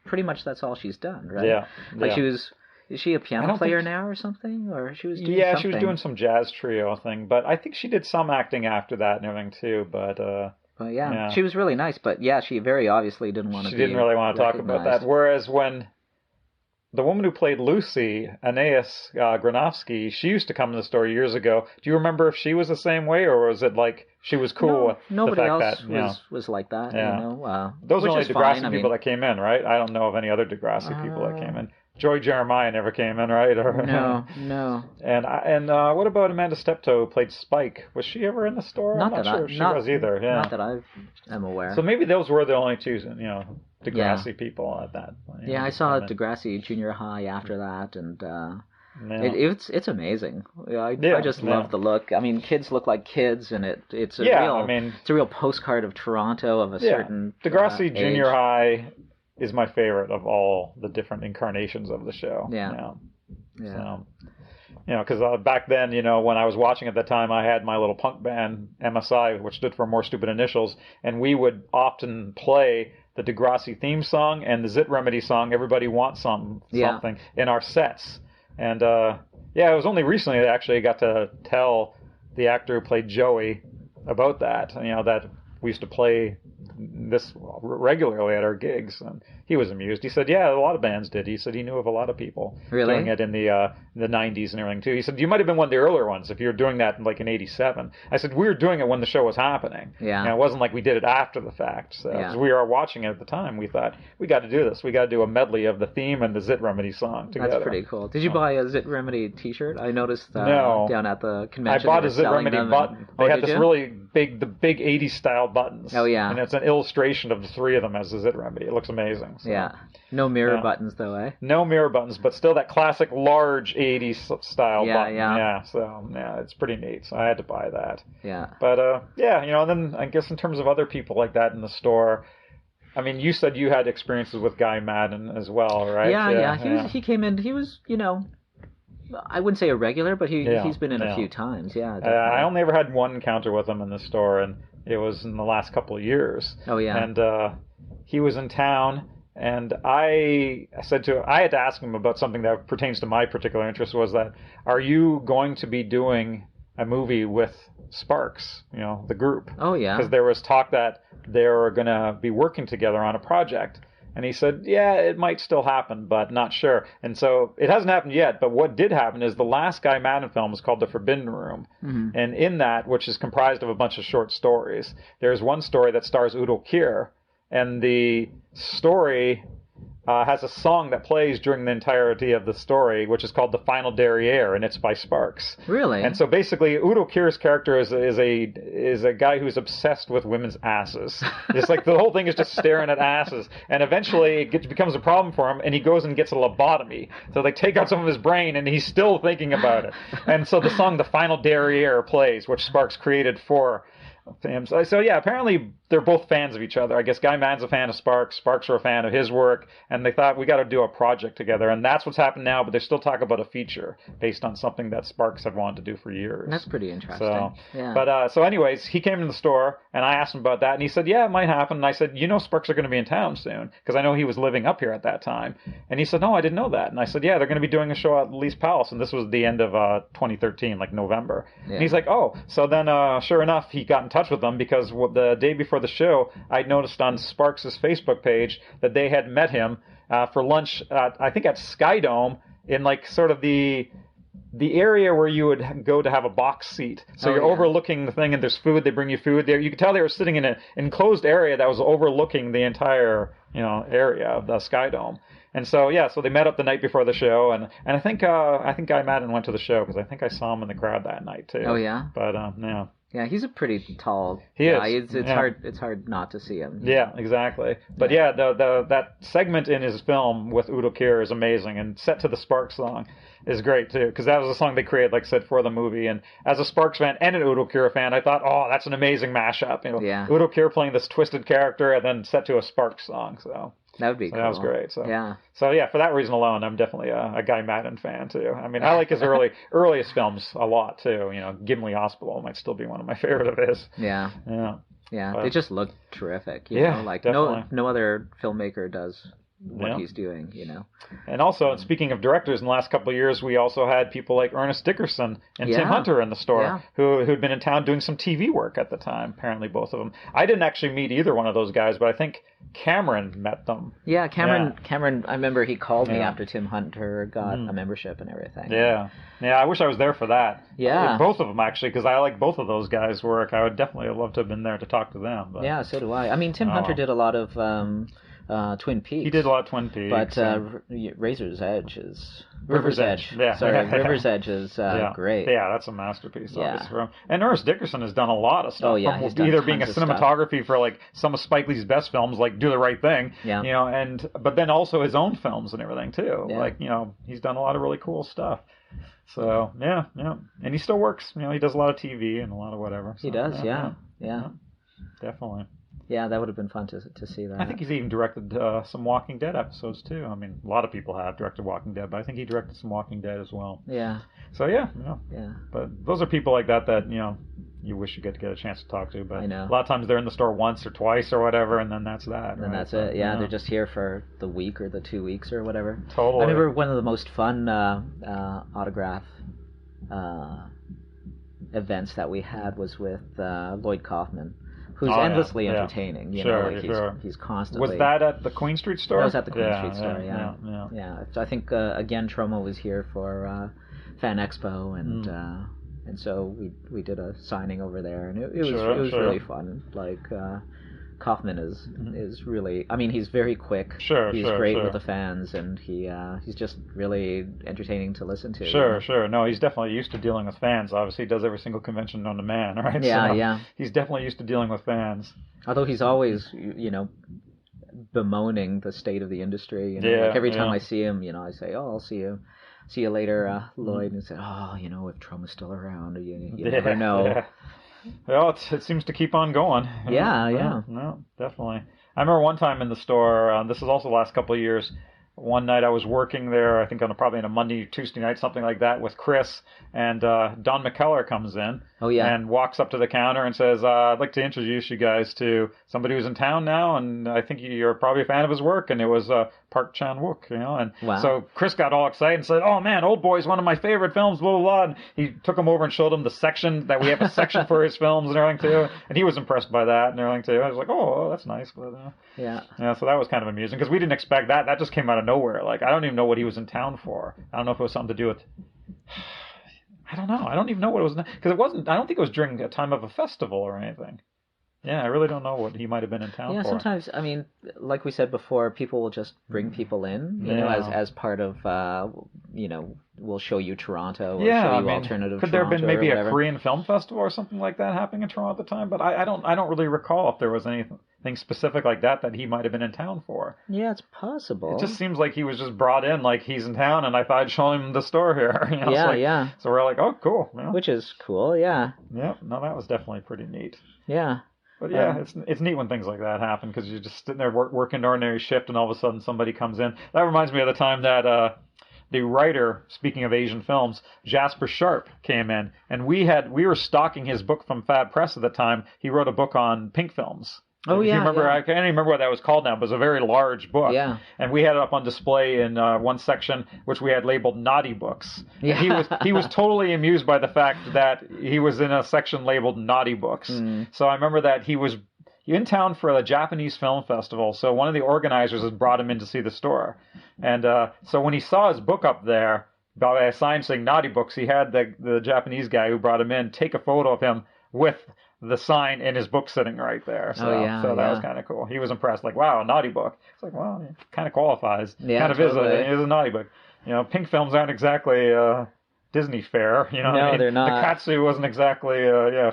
pretty much that's all she's done, right? Yeah. Like, is she a piano player now or something? Or she was doing something? She was doing some jazz trio thing, but I think she did some acting after that and everything too, but she was really nice, but she very obviously didn't want to She didn't really want to talk about that, whereas when the woman who played Lucy, Anais Granovsky, she used to come to the store years ago. Do you remember if she was the same way, or was it like she was cool with nobody the fact else that, was like that, Those are only Degrassi people that came in, right? I don't know of any other Degrassi people that came in. Joy Jeremiah never came in, right? No. And what about Amanda Steptoe, who played Spike? Was she ever in the store? I'm not sure if she was either. Yeah. Not that I'm aware. So maybe those were the only two, Degrassi people at that point. I saw Degrassi Junior High after that, and it's amazing. I just love the look. I mean, kids look like kids, and it's a real postcard of Toronto of a certain Degrassi Junior High is my favorite of all the different incarnations of the show. So, because back then, when I was watching at the time, I had my little punk band, MSI, which stood for More Stupid Initials, and we would often play the Degrassi theme song and the Zit Remedy song, Everybody Wants Something, in our sets. And, it was only recently that I actually got to tell the actor who played Joey about that, that we used to play this regularly at our gigs, and he was amused. He said, a lot of bands did. He said he knew of a lot of people doing it in the 90s and everything too. He said, you might have been one of the earlier ones if you were doing that in 87. I said, we were doing it when the show was happening. It wasn't like we did it after the fact. So as we were watching it at the time, we thought, we got to do this. We got to do a medley of the theme and the Zit Remedy song together. That's pretty cool. Did you buy a Zit Remedy t-shirt? I noticed down at the convention. I bought a Zit Remedy button. They had this really big 80s style buttons. Oh, yeah. And it's an illustration of the three of them as the Zit Remedy. It looks amazing. So. No mirror buttons, though, eh? No mirror buttons, but still that classic large 80s style button. So, it's pretty neat. So I had to buy that. But, and then I guess in terms of other people like that in the store, I mean, you said you had experiences with Guy Madden as well, right? He came in, he was, I wouldn't say a regular, but he's been in a few times, I only ever had one encounter with him in the store, and it was in the last couple of years. Oh, yeah. And he was in town, and I had to ask him about something that pertains to my particular interest, was that, are you going to be doing a movie with Sparks, the group? Oh, yeah. Because there was talk that they were going to be working together on a project. And he said, it might still happen, but not sure. And so it hasn't happened yet, but what did happen is the last Guy Madden film was called The Forbidden Room. Mm-hmm. And in that, which is comprised of a bunch of short stories, there's one story that stars Udo Kier, and the story has a song that plays during the entirety of the story, which is called The Final Derriere, and it's by Sparks. Really? And so basically, Udo Kier's character is a guy who's obsessed with women's asses. It's like the whole thing is just staring at asses, and eventually it becomes a problem for him, and he goes and gets a lobotomy. So they take out some of his brain, and he's still thinking about it. And so the song The Final Derriere plays, which Sparks created for him. So apparently they're both fans of each other. I guess Guy Madden's a fan of Sparks. Sparks are a fan of his work, and they thought, we got to do a project together. And that's what's happened now, but they still talk about a feature based on something that Sparks had wanted to do for years. That's pretty interesting. So anyways, he came to the store, and I asked him about that, and he said, it might happen. And I said, Sparks are going to be in town soon, because I know he was living up here at that time. And he said, no, I didn't know that. And I said, they're going to be doing a show at Lee's Palace, and this was the end of 2013, like November. And he's like, oh. So then, sure enough, he got in touch with them, because the day before the show, I'd noticed on Sparks' Facebook page that they had met him for lunch, I think at Skydome, in like sort of the area where you would go to have a box seat. So you're overlooking the thing, and there's food. They bring you food there. You could tell they were sitting in an enclosed area that was overlooking the entire area of the Skydome. And so so they met up the night before the show, and I think Guy Madden went to the show, because I think I saw him in the crowd that night too. Oh yeah. But Yeah, he's a pretty tall guy. It's hard not to see him. Yeah, exactly. But that segment in his film with Udo Kier is amazing, and set to the Sparks song is great too, because that was a song they created, like I said, for the movie. And as a Sparks fan and an Udo Kier fan, I thought, that's an amazing mashup. Udo Kier playing this twisted character, and then set to a Sparks song. So That would be cool. That was great. So for that reason alone, I'm definitely a Guy Maddin fan too. I mean, I like his earliest films a lot too. You know, Gimli Hospital might still be one of my favorite of his. Yeah. But, they just look terrific. You know, like no other filmmaker does what he's doing, you know. And also, speaking of directors, in the last couple of years, we also had people like Ernest Dickerson and Tim Hunter in the store who'd been in town doing some TV work at the time, apparently both of them. I didn't actually meet either one of those guys, but I think Cameron met them. Yeah, Cameron, I remember he called me after Tim Hunter got a membership and everything. Yeah, I wish I was there for that. Yeah. Both of them, actually, because I like both of those guys' work. I would definitely have loved to have been there to talk to them. But, yeah, so do I. I mean, Tim Hunter did a lot of... Twin Peaks. He did a lot of Twin Peaks. But River's Edge is great. Yeah, that's a masterpiece. Obviously. And Ernest Dickerson has done a lot of stuff. Oh, yeah, from either being a cinematography for like some of Spike Lee's best films, like Do the Right Thing, you know, but then also his own films and everything too. Yeah. Like, you know, he's done a lot of really cool stuff. So yeah, and he still works. You know, he does a lot of TV and a lot of whatever. So, he does, yeah, definitely. Yeah, that would have been fun to see that. I think he's even directed some Walking Dead episodes too. I mean, a lot of people have directed Walking Dead, but I think he directed some Walking Dead as well. Yeah. So yeah. But those are people like that you know you wish you get a chance to talk to. But I know. A lot of times they're in the store once or twice or whatever, and then that's that. And that's it. Yeah, they're just here for the week or the 2 weeks or whatever. Totally. I remember one of the most fun autograph events that we had was with Lloyd Kaufman. Who's endlessly entertaining, you know, like he's constantly... Was that at the Queen Street store? That was at the Queen Street store, yeah. So I think, again, Troma was here for Fan Expo, and so we did a signing over there, and it was really fun. Like, Kaufman is really... I mean, he's very quick. He's great with the fans, and he's just really entertaining to listen to. Sure. No, he's definitely used to dealing with fans. Obviously, he does every single convention known to man, right? Yeah. He's definitely used to dealing with fans. Although he's always, you know, bemoaning the state of the industry. You know? Like every time I see him, you know, I say, "Oh, I'll see you later, Lloyd," and say, "Oh, you know, if Troma's still around, you never know." Yeah. Well, it seems to keep on going. Yeah. No, definitely. I remember one time in the store, this is also the last couple of years, one night I was working there, I think probably on a Monday, Tuesday night, something like that, with Chris, and Don McKellar comes in and walks up to the counter and says, I'd like to introduce you guys to somebody who's in town now, and I think you're probably a fan of his work, and it was Park Chan-wook, you know, and so Chris got all excited and said, "Oh man, Old Boy is one of my favorite films, blah, blah, blah," and he took him over and showed him the section, that we have a section for his films and everything too, and he was impressed by that and everything too. I was like, oh, that's nice, but yeah, so that was kind of amusing, because we didn't expect that. That just came out of nowhere. Like, I don't even know what he was in town for. I don't know if it was something to do with... I don't know. I don't even know what it was, because it wasn't... I don't think it was during a time of a festival or anything. Yeah, I really don't know what he might have been in town for. Yeah, sometimes, I mean, like we said before, people will just bring people in, you know, as part of, you know, we'll show you Toronto, or show you alternative could there Toronto, have been maybe a Korean film festival or something like that happening in Toronto at the time? But I don't really recall if there was anything specific like that he might have been in town for. Yeah, it's possible. It just seems like he was just brought in, like he's in town, and I thought I'd show him the store here. You know, yeah. So we're like, oh, cool. You know? Which is cool, yeah. Yeah, no, that was definitely pretty neat. Yeah. But yeah, it's neat when things like that happen, because you're just sitting there working an ordinary shift, and all of a sudden somebody comes in. That reminds me of the time that the writer, speaking of Asian films, Jasper Sharp, came in, and we were stocking his book from Fab Press at the time. He wrote a book on pink films. Oh, yeah. You remember? Yeah. I can't even remember what that was called now, but it was a very large book. Yeah. And we had it up on display in one section, which we had labeled Naughty Books. Yeah. He was totally amused by the fact that he was in a section labeled Naughty Books. So I remember that he was in town for a Japanese film festival. So one of the organizers had brought him in to see the store. And so when he saw his book up there, by a sign saying Naughty Books, he had the Japanese guy who brought him in take a photo of him with the sign in his book sitting right there. So, that was kind of cool. He was impressed, like, wow, a naughty book. It's like, well, it kind of qualifies. Yeah, kind of totally. is a naughty book. You know, pink films aren't exactly Disney fare. You know, no, they're not. The Katsu wasn't exactly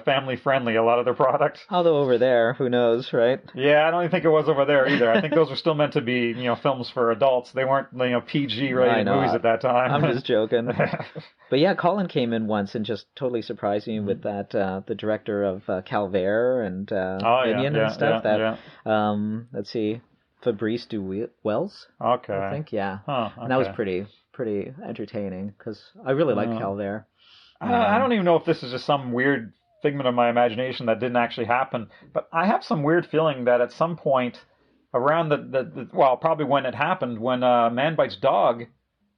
family friendly. A lot of their products. Although over there, who knows, right? Yeah, I don't even think it was over there either. I think those were still meant to be films for adults. They weren't PG rated movies at that time. I'm just joking. But yeah, Colin came in once and just totally surprised me with that the director of Calvaire and Minion and stuff. Let's see. Fabrice Wells. Okay. I think, yeah. Huh, okay. And that was pretty entertaining because I really like Calvert. I don't even know if this is just some weird figment of my imagination that didn't actually happen, but I have some weird feeling that at some point around probably when it happened, when Man Bites Dog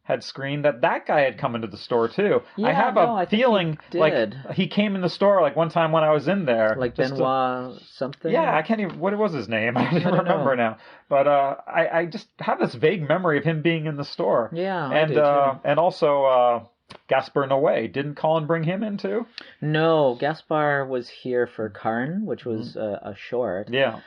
had screened, that guy had come into the store too. Yeah, I have a feeling like he came in the store like one time when I was in there. Like Benoit something? Yeah, I can't even, what was his name? I don't even remember now. But I just have this vague memory of him being in the store. Yeah, I do too. And also Gaspar Noé. Didn't Colin bring him in too? No, Gaspar was here for Karn, which was a short. Yeah.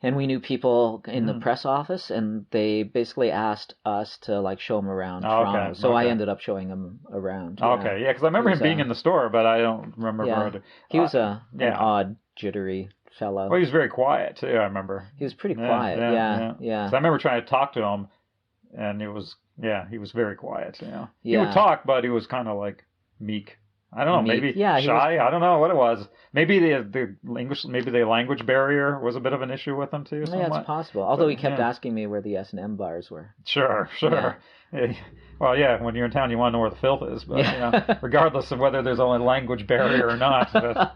And we knew people in the press office, and they basically asked us to like show him around Toronto. Okay, so I ended up showing him around. Yeah. Okay, yeah, because I remember him being in the store, but I don't remember. Yeah. He was an odd, jittery fellow. Well, he was very quiet too. I remember. He was pretty quiet. Yeah. So I remember trying to talk to him, and he was very quiet. He would talk, but he was kind of like meek. I don't know, maybe shy. I don't know what it was. Maybe the English, maybe the language barrier was a bit of an issue with him too. Somewhat. Yeah, it's possible. Although he kept asking me where the S&M bars were. Sure. Yeah. Well, yeah, when you're in town, you want to know where the filth is, but regardless of whether there's only language barrier or not. But,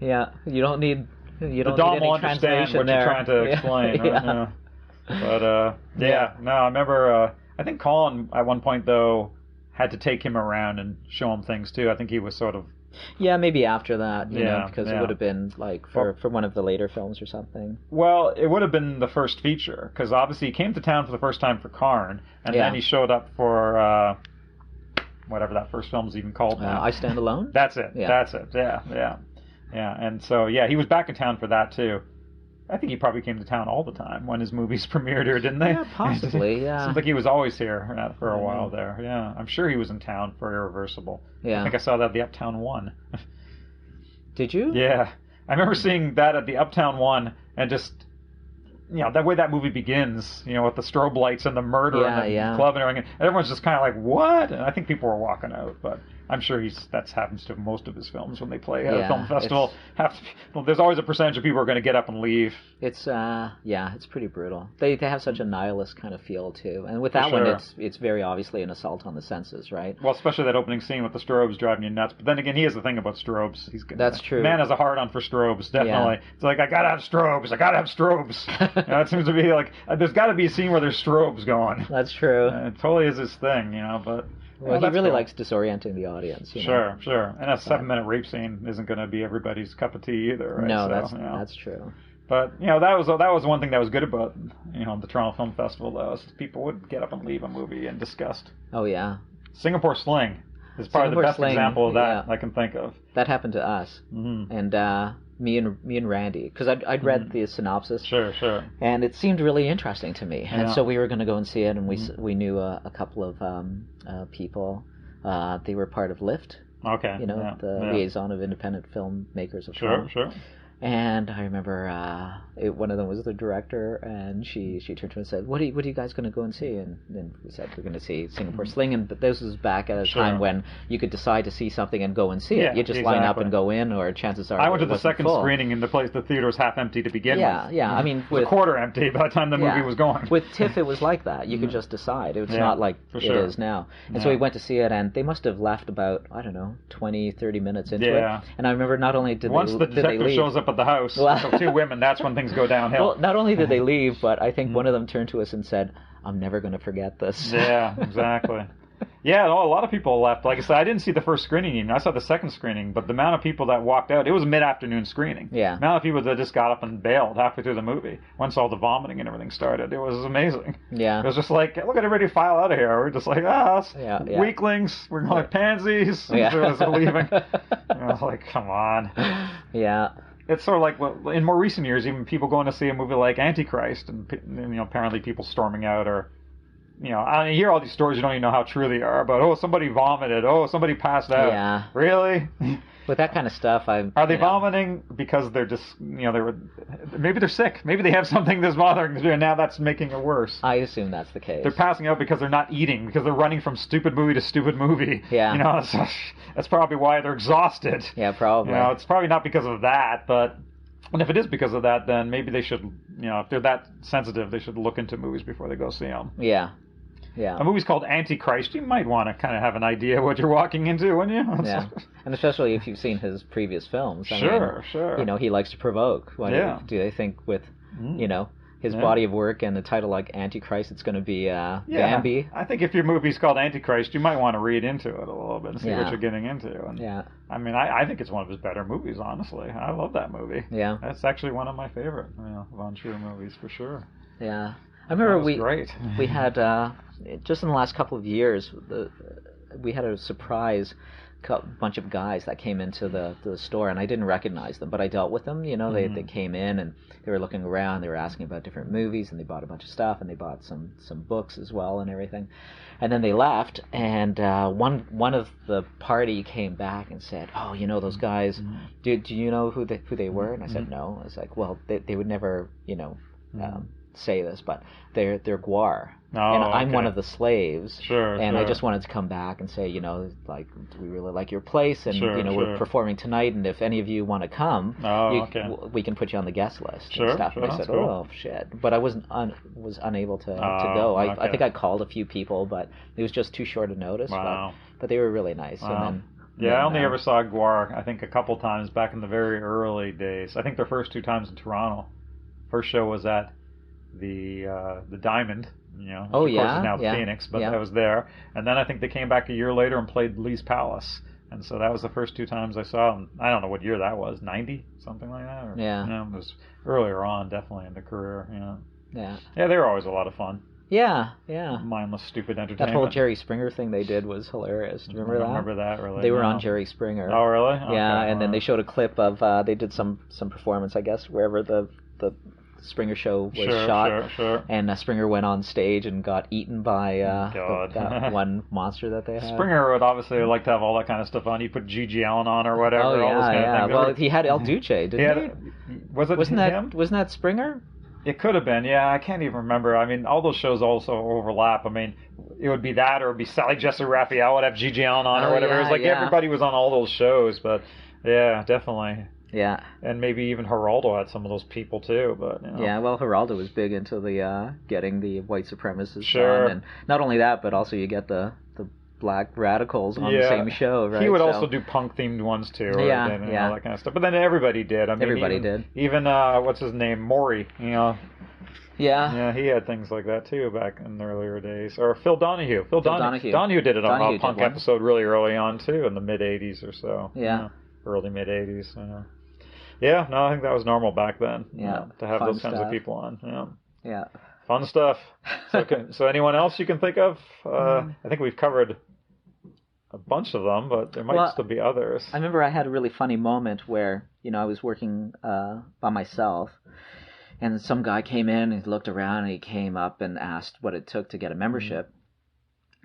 yeah, you don't need any will understand what you're trying to explain. Right? But no, I remember. I think Colin at one point though had to take him around and show him things too. I think he was sort of... Yeah, maybe after that, because it would have been like for one of the later films or something. Well, it would have been the first feature, because obviously he came to town for the first time for Karn, and then he showed up for whatever that first film was even called now. I Stand Alone? That's it. Yeah. That's it. Yeah. And so, he was back in town for that too. I think he probably came to town all the time when his movies premiered here, didn't they? Yeah, possibly, yeah. Seems like he was always here for a while there. Yeah, I'm sure he was in town for Irreversible. Yeah. I think I saw that at the Uptown One. Did you? Yeah. I remember seeing that at the Uptown One and just, that way that movie begins, with the strobe lights and the murder and the club and everything. And everyone's just kind of like, what? And I think people were walking out, but... I'm sure that happens to most of his films when they play at a film festival. There's always a percentage of people who are going to get up and leave. It's it's pretty brutal. They have such a nihilist kind of feel too, and with that one, it's very obviously an assault on the senses, right? Well, especially that opening scene with the strobes driving you nuts. But then again, he has the thing about strobes. That's true. Man has a hard on for strobes, definitely. Yeah. It's like I gotta have strobes. It seems to be like there's got to be a scene where there's strobes going. That's true. It totally is his thing, but. Well, he really likes disorienting the audience. Sure. And a 7-minute rape scene isn't going to be everybody's cup of tea either, right? No, that's true. But that was one thing that was good about the Toronto Film Festival, though, is people would get up and leave a movie in disgust. Oh yeah. Singapore Sling is probably the best example of that I can think of. That happened to us, and me and Randy, because I'd read the synopsis. Sure. And it seemed really interesting to me, and so we were going to go and see it, and we knew a couple of people. They were part of LIFT. Okay. The liaison of independent filmmakers of film. Sure. And I remember one of them was the director, and she turned to me and said, "What are you guys going to go and see?" And then we said we're going to see Singapore Sling. But this was back at a time when you could decide to see something and go and see it. You just line up and go in, or chances are I went to the second screening, and the theater was half empty to begin with. Yeah. I mean, it was a quarter empty by the time the movie was going. With TIFF, it was like that. You could just decide. It's not like it is now. And so we went to see it, and they must have left about 20, 30 minutes into it. And I remember not only did the detective shows up at the house, so 2 women, that's when things go downhill. Well, not only did they leave, but I think one of them turned to us and said, "I'm never going to forget this." Yeah, exactly. Yeah, a lot of people left. Like I said, I didn't see the first screening even. I saw the second screening, but the amount of people that walked out, it was a mid-afternoon screening. Yeah. The amount of people that just got up and bailed halfway through the movie once all the vomiting and everything started. It was amazing. Yeah. It was just like, look at everybody file out of here. We're just like, weaklings. We're like pansies. We're leaving. I was like, come on. Yeah. It's sort of like, in more recent years, even people going to see a movie like Antichrist, and apparently people storming out, or I hear all these stories, you don't even know how true they are, but somebody vomited, somebody passed out. Yeah. Really? With that kind of stuff, are they vomiting because they're just maybe they're sick, maybe they have something that's bothering them, and now that's making it worse. I assume that's the case. They're passing out because they're not eating, because they're running from stupid movie to stupid movie. Yeah. That's probably why they're exhausted. Yeah, probably. It's probably not because of that, but And if it is because of that, then maybe they should, if they're that sensitive, they should look into movies before they go see them. Yeah. Yeah. A movie's called Antichrist. You might want to kind of have an idea what you're walking into, wouldn't you? Yeah. And especially if you've seen his previous films. Sure. He likes to provoke. Do they think with, his body of work and the title like Antichrist, it's going to be Bambi? I think if your movie's called Antichrist, you might want to read into it a little bit and see what you're getting into. And, I mean, I think it's one of his better movies, honestly. I love that movie. Yeah. That's actually one of my favorite Von Trier movies, for sure. Yeah. I remember we had, just in the last couple of years, we had a surprise bunch of guys that came into the store, and I didn't recognize them, but I dealt with them. They came in and they were looking around, they were asking about different movies, and they bought a bunch of stuff, and they bought some books as well and everything. And then they left, and one of the party came back and said, "Oh, those guys, do you know who they were?" And I said, "No." I was like, "Well, they would never, say this, but they're Gwar, and I'm one of the slaves, and I just wanted to come back and say, like, we really like your place, and we're performing tonight, and if any of you want to come, we can put you on the guest list and stuff." And I said, "Oh shit!" But I was unable to go. I think I called a few people, but it was just too short a notice. Wow. But they were really nice. And then, I only ever saw Gwar, I think, a couple times back in the very early days. I think their first 2 times in Toronto. First show was at the Diamond, which of course is now the Phoenix, but I was there. And then I think they came back a year later and played Lee's Palace. And so that was the first 2 times I saw them. I don't know what year that was, 90? Something like that? It was earlier on, definitely, in the career. Yeah, they were always a lot of fun. Yeah. Mindless, stupid entertainment. That whole Jerry Springer thing they did was hilarious. Do you remember that? I remember that, really. They were on Jerry Springer. Oh, really? Okay, yeah, and then they showed a clip of, they did some performance, I guess, wherever the Springer show was shot. Sure. And Springer went on stage and got eaten by that one monster that they had. Springer would obviously like to have all that kind of stuff on. He put G.G. Allen on or whatever. Oh, all those kind of things. Well, he had El Duce, didn't he? Wasn't that Springer? It could have been, I can't even remember. I mean, all those shows also overlap. I mean, it would be that, or it would be Sally Jessy Raphael would have G.G. Allen on or whatever. It was like everybody was on all those shows, but yeah, definitely. Yeah. And maybe even Geraldo had some of those people too, but Yeah, well, Geraldo was big into the getting the white supremacists done, and not only that, but also you get the black radicals on the same show, right? He would also do punk-themed ones too, all that kind of stuff. But then everybody did. I mean, everybody did. Even what's his name, Maury, Yeah, he had things like that too back in the earlier days. Or Phil Donahue. Phil Donahue. Donahue did it on a punk episode really early on too, in the mid-'80s or so. Yeah. Early mid-'80s. Yeah, no, I think that was normal back then. Yeah, to have those kinds of people on. Yeah. Fun stuff. So anyone else you can think of? I think we've covered a bunch of them, but there might still be others. I remember I had a really funny moment where, I was working by myself, and some guy came in and he looked around and he came up and asked what it took to get a membership.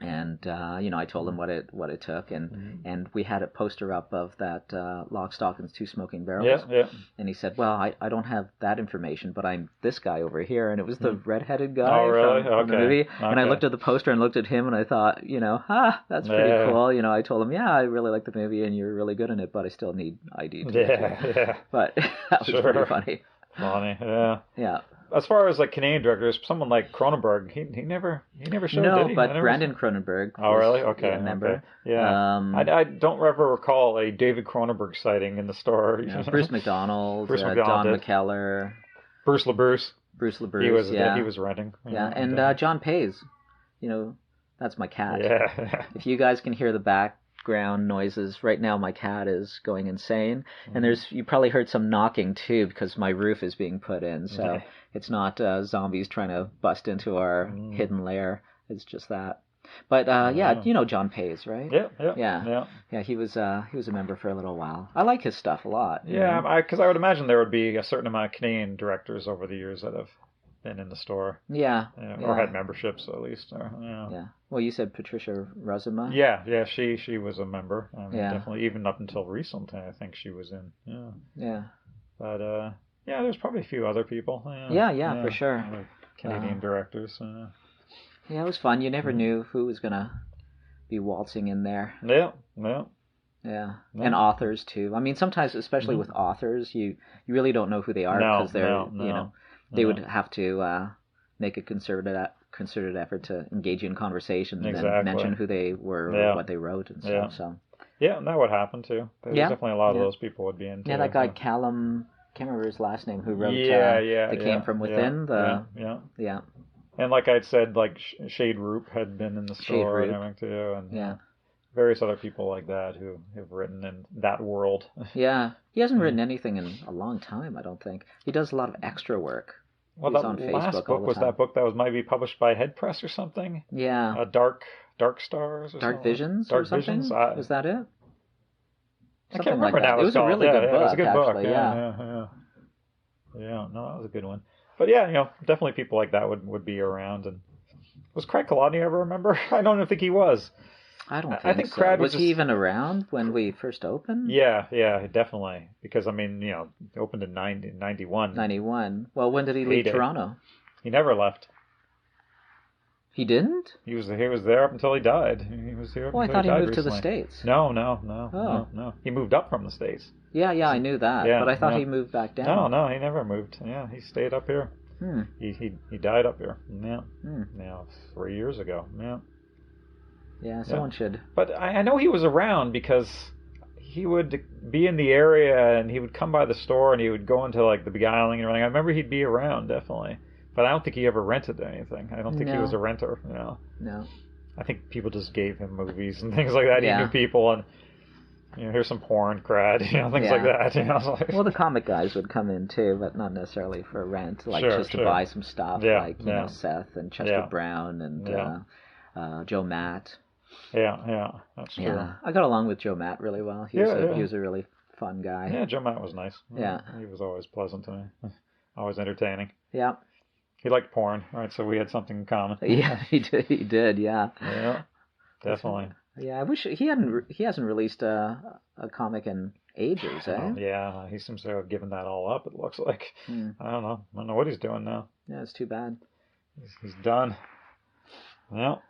And I told him what it took, and we had a poster up of that Lock, Stock, and Two Smoking Barrels. Yeah. And he said, "Well, I don't have that information, but I'm this guy over here," and it was the redheaded guy from the movie. Okay. And I looked at the poster and looked at him, and I thought, that's pretty cool. I told him, I really like the movie, and you're really good in it, but I still need ID. But that was pretty funny. Funny, yeah. Yeah. As far as like Canadian directors, someone like Cronenberg, he never showed. No, did he? But Brandon Cronenberg. Oh, really? Okay. Remember? Okay. Yeah. I don't ever recall a David Cronenberg sighting in the store. Bruce McDonald, Don McKellar, Bruce LaBruce. He was renting. And John Pays. That's my cat. Yeah. If you guys can hear the background noises, right now my cat is going insane, and you probably heard some knocking too because my roof is being put in, so it's not zombies trying to bust into our hidden lair. It's just that. But John Pays, right? Yeah. He was a member for a little while. I like his stuff a lot. Yeah, because I would imagine there would be a certain amount of Canadian directors over the years that have been in the store. Yeah. Or had memberships at least. Yeah. Well, you said Patricia Rozema. Yeah. She was a member. Definitely, even up until recently, I think she was in. Yeah. But there's probably a few other people. Yeah, for sure. Other Canadian directors. Yeah, it was fun. You never knew who was gonna be waltzing in there. Yeah. Yeah, and authors too. I mean, sometimes, especially with authors, you really don't know who they are because they would have to make a concerted effort to engage you in conversation and then mention who they were or what they wrote and stuff. So and that would happen too. There's definitely a lot of those people would be into. Yeah, that guy Callum, can't remember his last name, who wrote They Came From Within. Yeah. And like I'd said, like Shade Roop had been in the store and everything too, and various other people like that who have written in that world. Yeah, he hasn't written anything in a long time, I don't think. He does a lot of extra work. Well, that last book was that book that was maybe published by Head Press or something. Yeah. Dark Stars or Dark Visions or something? Was that it? I can't remember now. It was a really good book. It was a good book. Yeah, no, that was a good one. But yeah, definitely people like that would be around. And was Craig Kolodny ever, remember? I don't think he was. I think so. Crad was he even around when we first opened? Yeah, definitely. Because, I mean, it opened in 91. 91. Well, when did he leave Toronto? He never left. He didn't? He was there up until he died. He was here. I thought he moved to the States. No. No. He moved up from the States. Yeah, I knew that. Yeah, but I thought he moved back down. No, he never moved. Yeah, he stayed up here. He died up here. Yeah. 3 years ago. Yeah. Yeah, someone should. But I know he was around because he would be in the area and he would come by the store and he would go into like the beguiling and everything. I remember he'd be around, definitely. But I don't think he ever rented anything. I don't think he was a renter, No. I think people just gave him movies and things like that. He knew people and, here's some porn, crad, things like that. Well, the comic guys would come in too, but not necessarily for rent, to buy some stuff, Seth and Chester Brown and Joe Matt. Yeah, that's true. Yeah, I got along with Joe Matt really well. He was a really fun guy. Yeah, Joe Matt was nice. Yeah. He was always pleasant to me. Always entertaining. Yeah. He liked porn, right? So we had something in common. Yeah, he did, yeah. Yeah, definitely. Yeah, I wish he hasn't released a comic in ages, eh? Oh, yeah, he seems to have given that all up, it looks like. I don't know what he's doing now. Yeah, it's too bad. He's done. Well,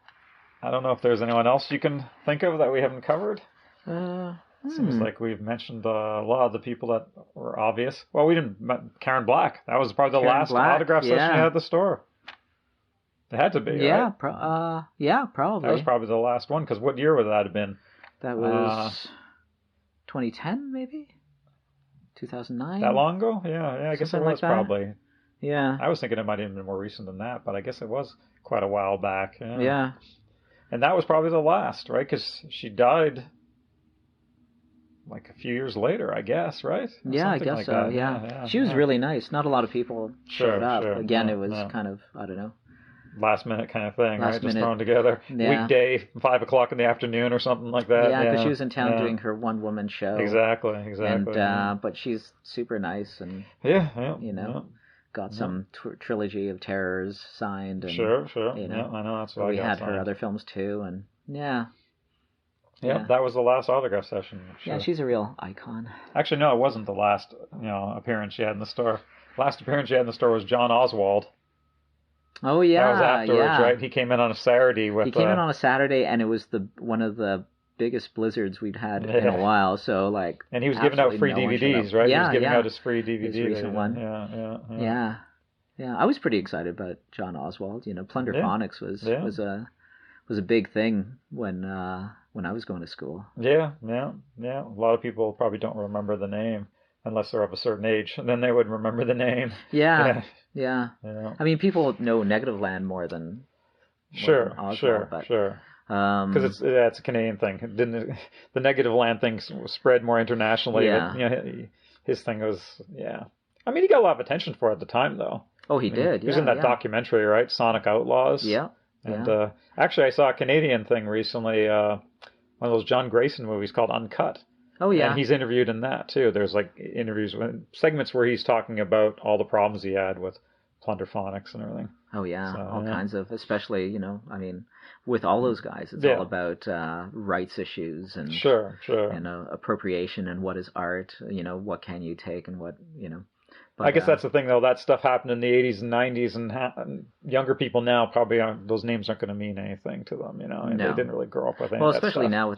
I don't know if there's anyone else you can think of that we haven't covered. Seems like we've mentioned a lot of the people that were obvious. Well, we didn't. Karen Black. That was probably the last autograph session you had at the store. It had to be, right? Probably. That was probably the last one, because what year would that have been? That was 2010, maybe? 2009? That long ago? Yeah, I guess it was probably. Yeah. I was thinking it might have been more recent than that, but I guess it was quite a while back. Yeah. And that was probably the last, right? Because she died like a few years later, I guess, right? Yeah, I guess so. Yeah. She was really nice. Not a lot of people showed up. Again, it was kind of, I don't know. Last minute kind of thing, right? Just thrown together. Yeah. Weekday, 5 o'clock in the afternoon or something like that. Yeah, because she was in town doing her one-woman show. Exactly. And, but she's super nice and, got some trilogy of terrors signed. And, sure. I know, that's what we had her other films too, and Yeah, that was the last autograph session. Sure. Yeah, she's a real icon. Actually, no, it wasn't the last, appearance she had in the store. Last appearance she had in the store was John Oswald. Oh yeah, that was afterwards, right? He came in on a Saturday and it was one of the biggest blizzards we'd had in a while. So and he was giving out free DVDs, right? Yeah, he was giving out his free DVD. His recent one. Yeah. I was pretty excited about John Oswald. Plunder Phonics was a big thing when I was going to school. Yeah. A lot of people probably don't remember the name unless they're of a certain age, and then they would remember the name. Yeah. I mean, people know Negativland more than Oswald, sure. Because it's a Canadian thing. The Negativland thing spread more internationally. Yeah. But, his thing was I mean, he got a lot of attention for it at the time, though. Oh, he did. He was in that documentary, right? Sonic Outlaws. Yeah. And actually, I saw a Canadian thing recently. One of those John Grayson movies called Uncut. Oh yeah, and he's interviewed in that too. There's interviews, segments where he's talking about all the problems he had with Plunder Phonics and everything. Oh yeah, all kinds of, especially I mean, with all those guys, it's all about rights issues and sure, and appropriation and what is art. What can you take and what But, I guess that's the thing, though. That stuff happened in the 80s and 90s, and younger people now probably aren't. Those names aren't going to mean anything to them, and no. They didn't really grow up with any Well, of that especially stuff. now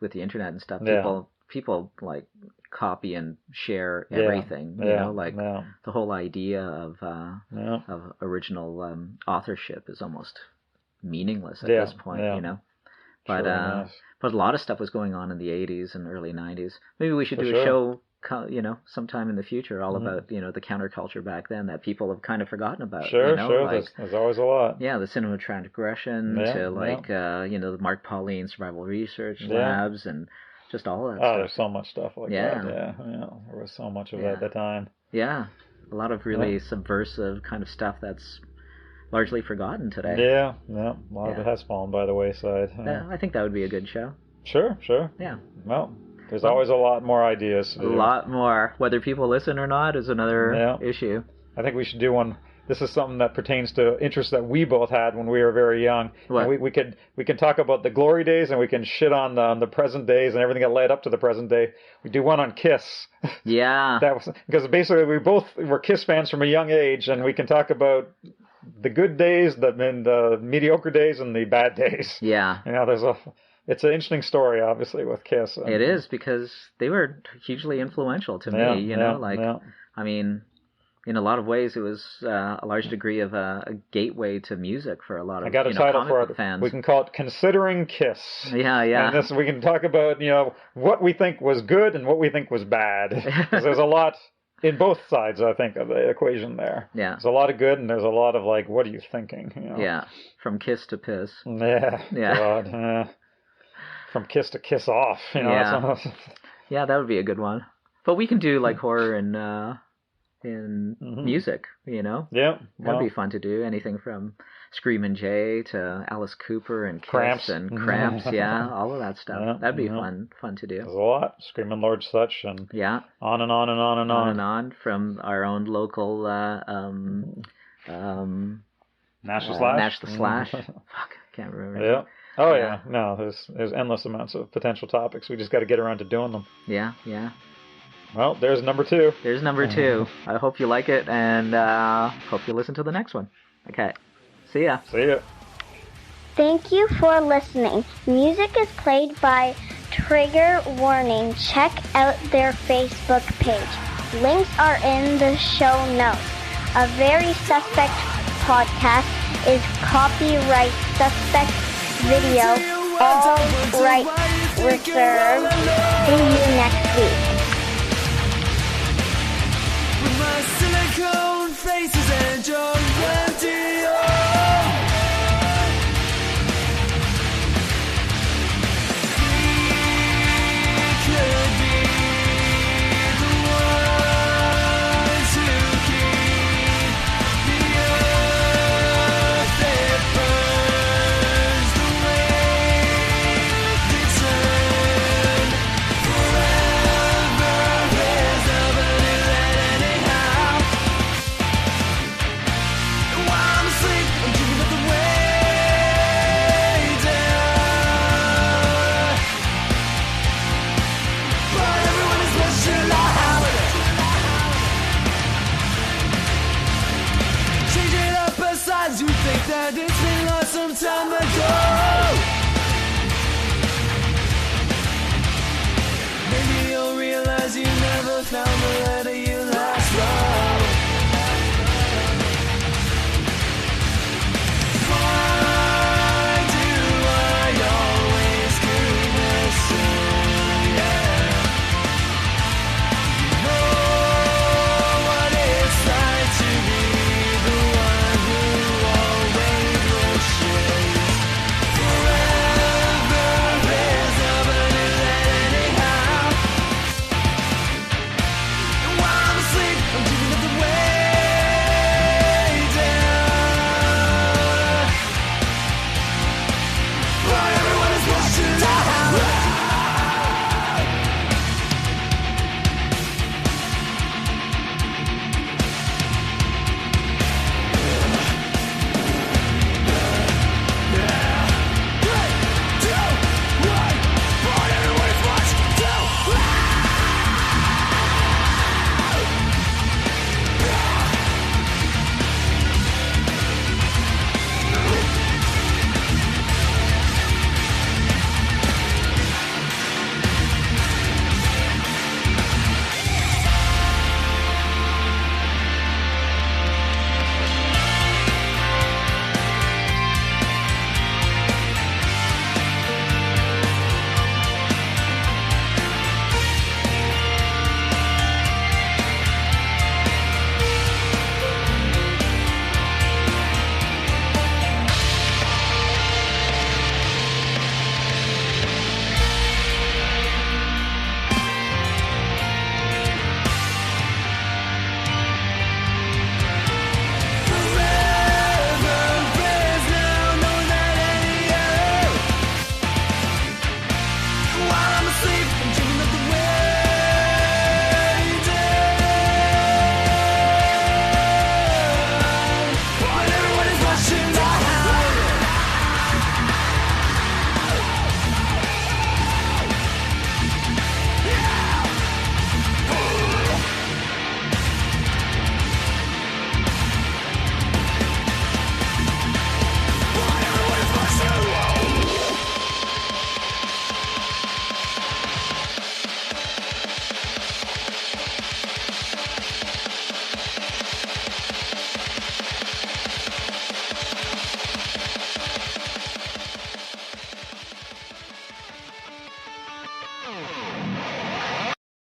with the internet and stuff, people people like copy and share everything. You know, like the whole idea of original authorship is almost meaningless at this point. You know, but but a lot of stuff was going on in the 80s and early 90s. Maybe we should do a show, you know, sometime in the future, all about, you know, the counterculture back then that people have kind of forgotten about. Sure, you know? Like, there's always a lot. Yeah, the cinema transgression to like, you know, the Mark Pauline survival research labs and just all that stuff. There's so much stuff like that. Yeah, there was so much of that at the time. Yeah, a lot of really subversive kind of stuff that's largely forgotten today. Yeah, a lot of it has fallen by the wayside. I think that would be a good show. Sure. Yeah. Well, there's always a lot more ideas to do. A lot more. Whether people listen or not is another issue. I think we should do one. This is something that pertains to interests that we both had when we were very young. What? We can talk about the glory days, and we can shit on the present days and everything that led up to the present day. We do one on Kiss. Yeah. That was because basically we both were Kiss fans from a young age, and we can talk about the good days, the mediocre days, and the bad days. Yeah. You know, it's an interesting story, obviously, with Kiss. It is, because they were hugely influential to me, you know, I mean, in a lot of ways, it was a large degree of a gateway to music for a lot of, I got a title for it. Fans. We can call it Considering Kiss. Yeah. And we can talk about, you know, what we think was good and what we think was bad. Because there's a lot in both sides, I think, of the equation there. Yeah. There's a lot of good, and there's a lot of, like, what are you thinking? You know? Yeah. From Kiss to Piss. Yeah. God. From Kiss to Kiss off. You know? Yeah. Yeah, that would be a good one. But we can do, like, horror in music, you know? Yeah. That'd be fun to do. Anything from Screamin' Jay to Alice Cooper and Kiss Cramps. and Cramps, all of that stuff. That'd be fun to do. There's a lot. Screamin' Lord Sutch and on and on and on and on. On and on from our own local Nash the Slash. Nash the Slash. Fuck, I can't remember. Yeah. Oh yeah. No, there's endless amounts of potential topics. We just got to get around to doing them. Yeah. Well, there's number 2. There's number 2. I hope you like it, and hope you listen to the next one. Okay. See ya. Thank you for listening. Music is played by Trigger Warning. Check out their Facebook page. Links are in the show notes. A Very Suspect podcast is copyright suspect video. All rights reserved. See you next week. My silicone faces and your empty that it's been lost some time ago. Maybe you'll realize you never found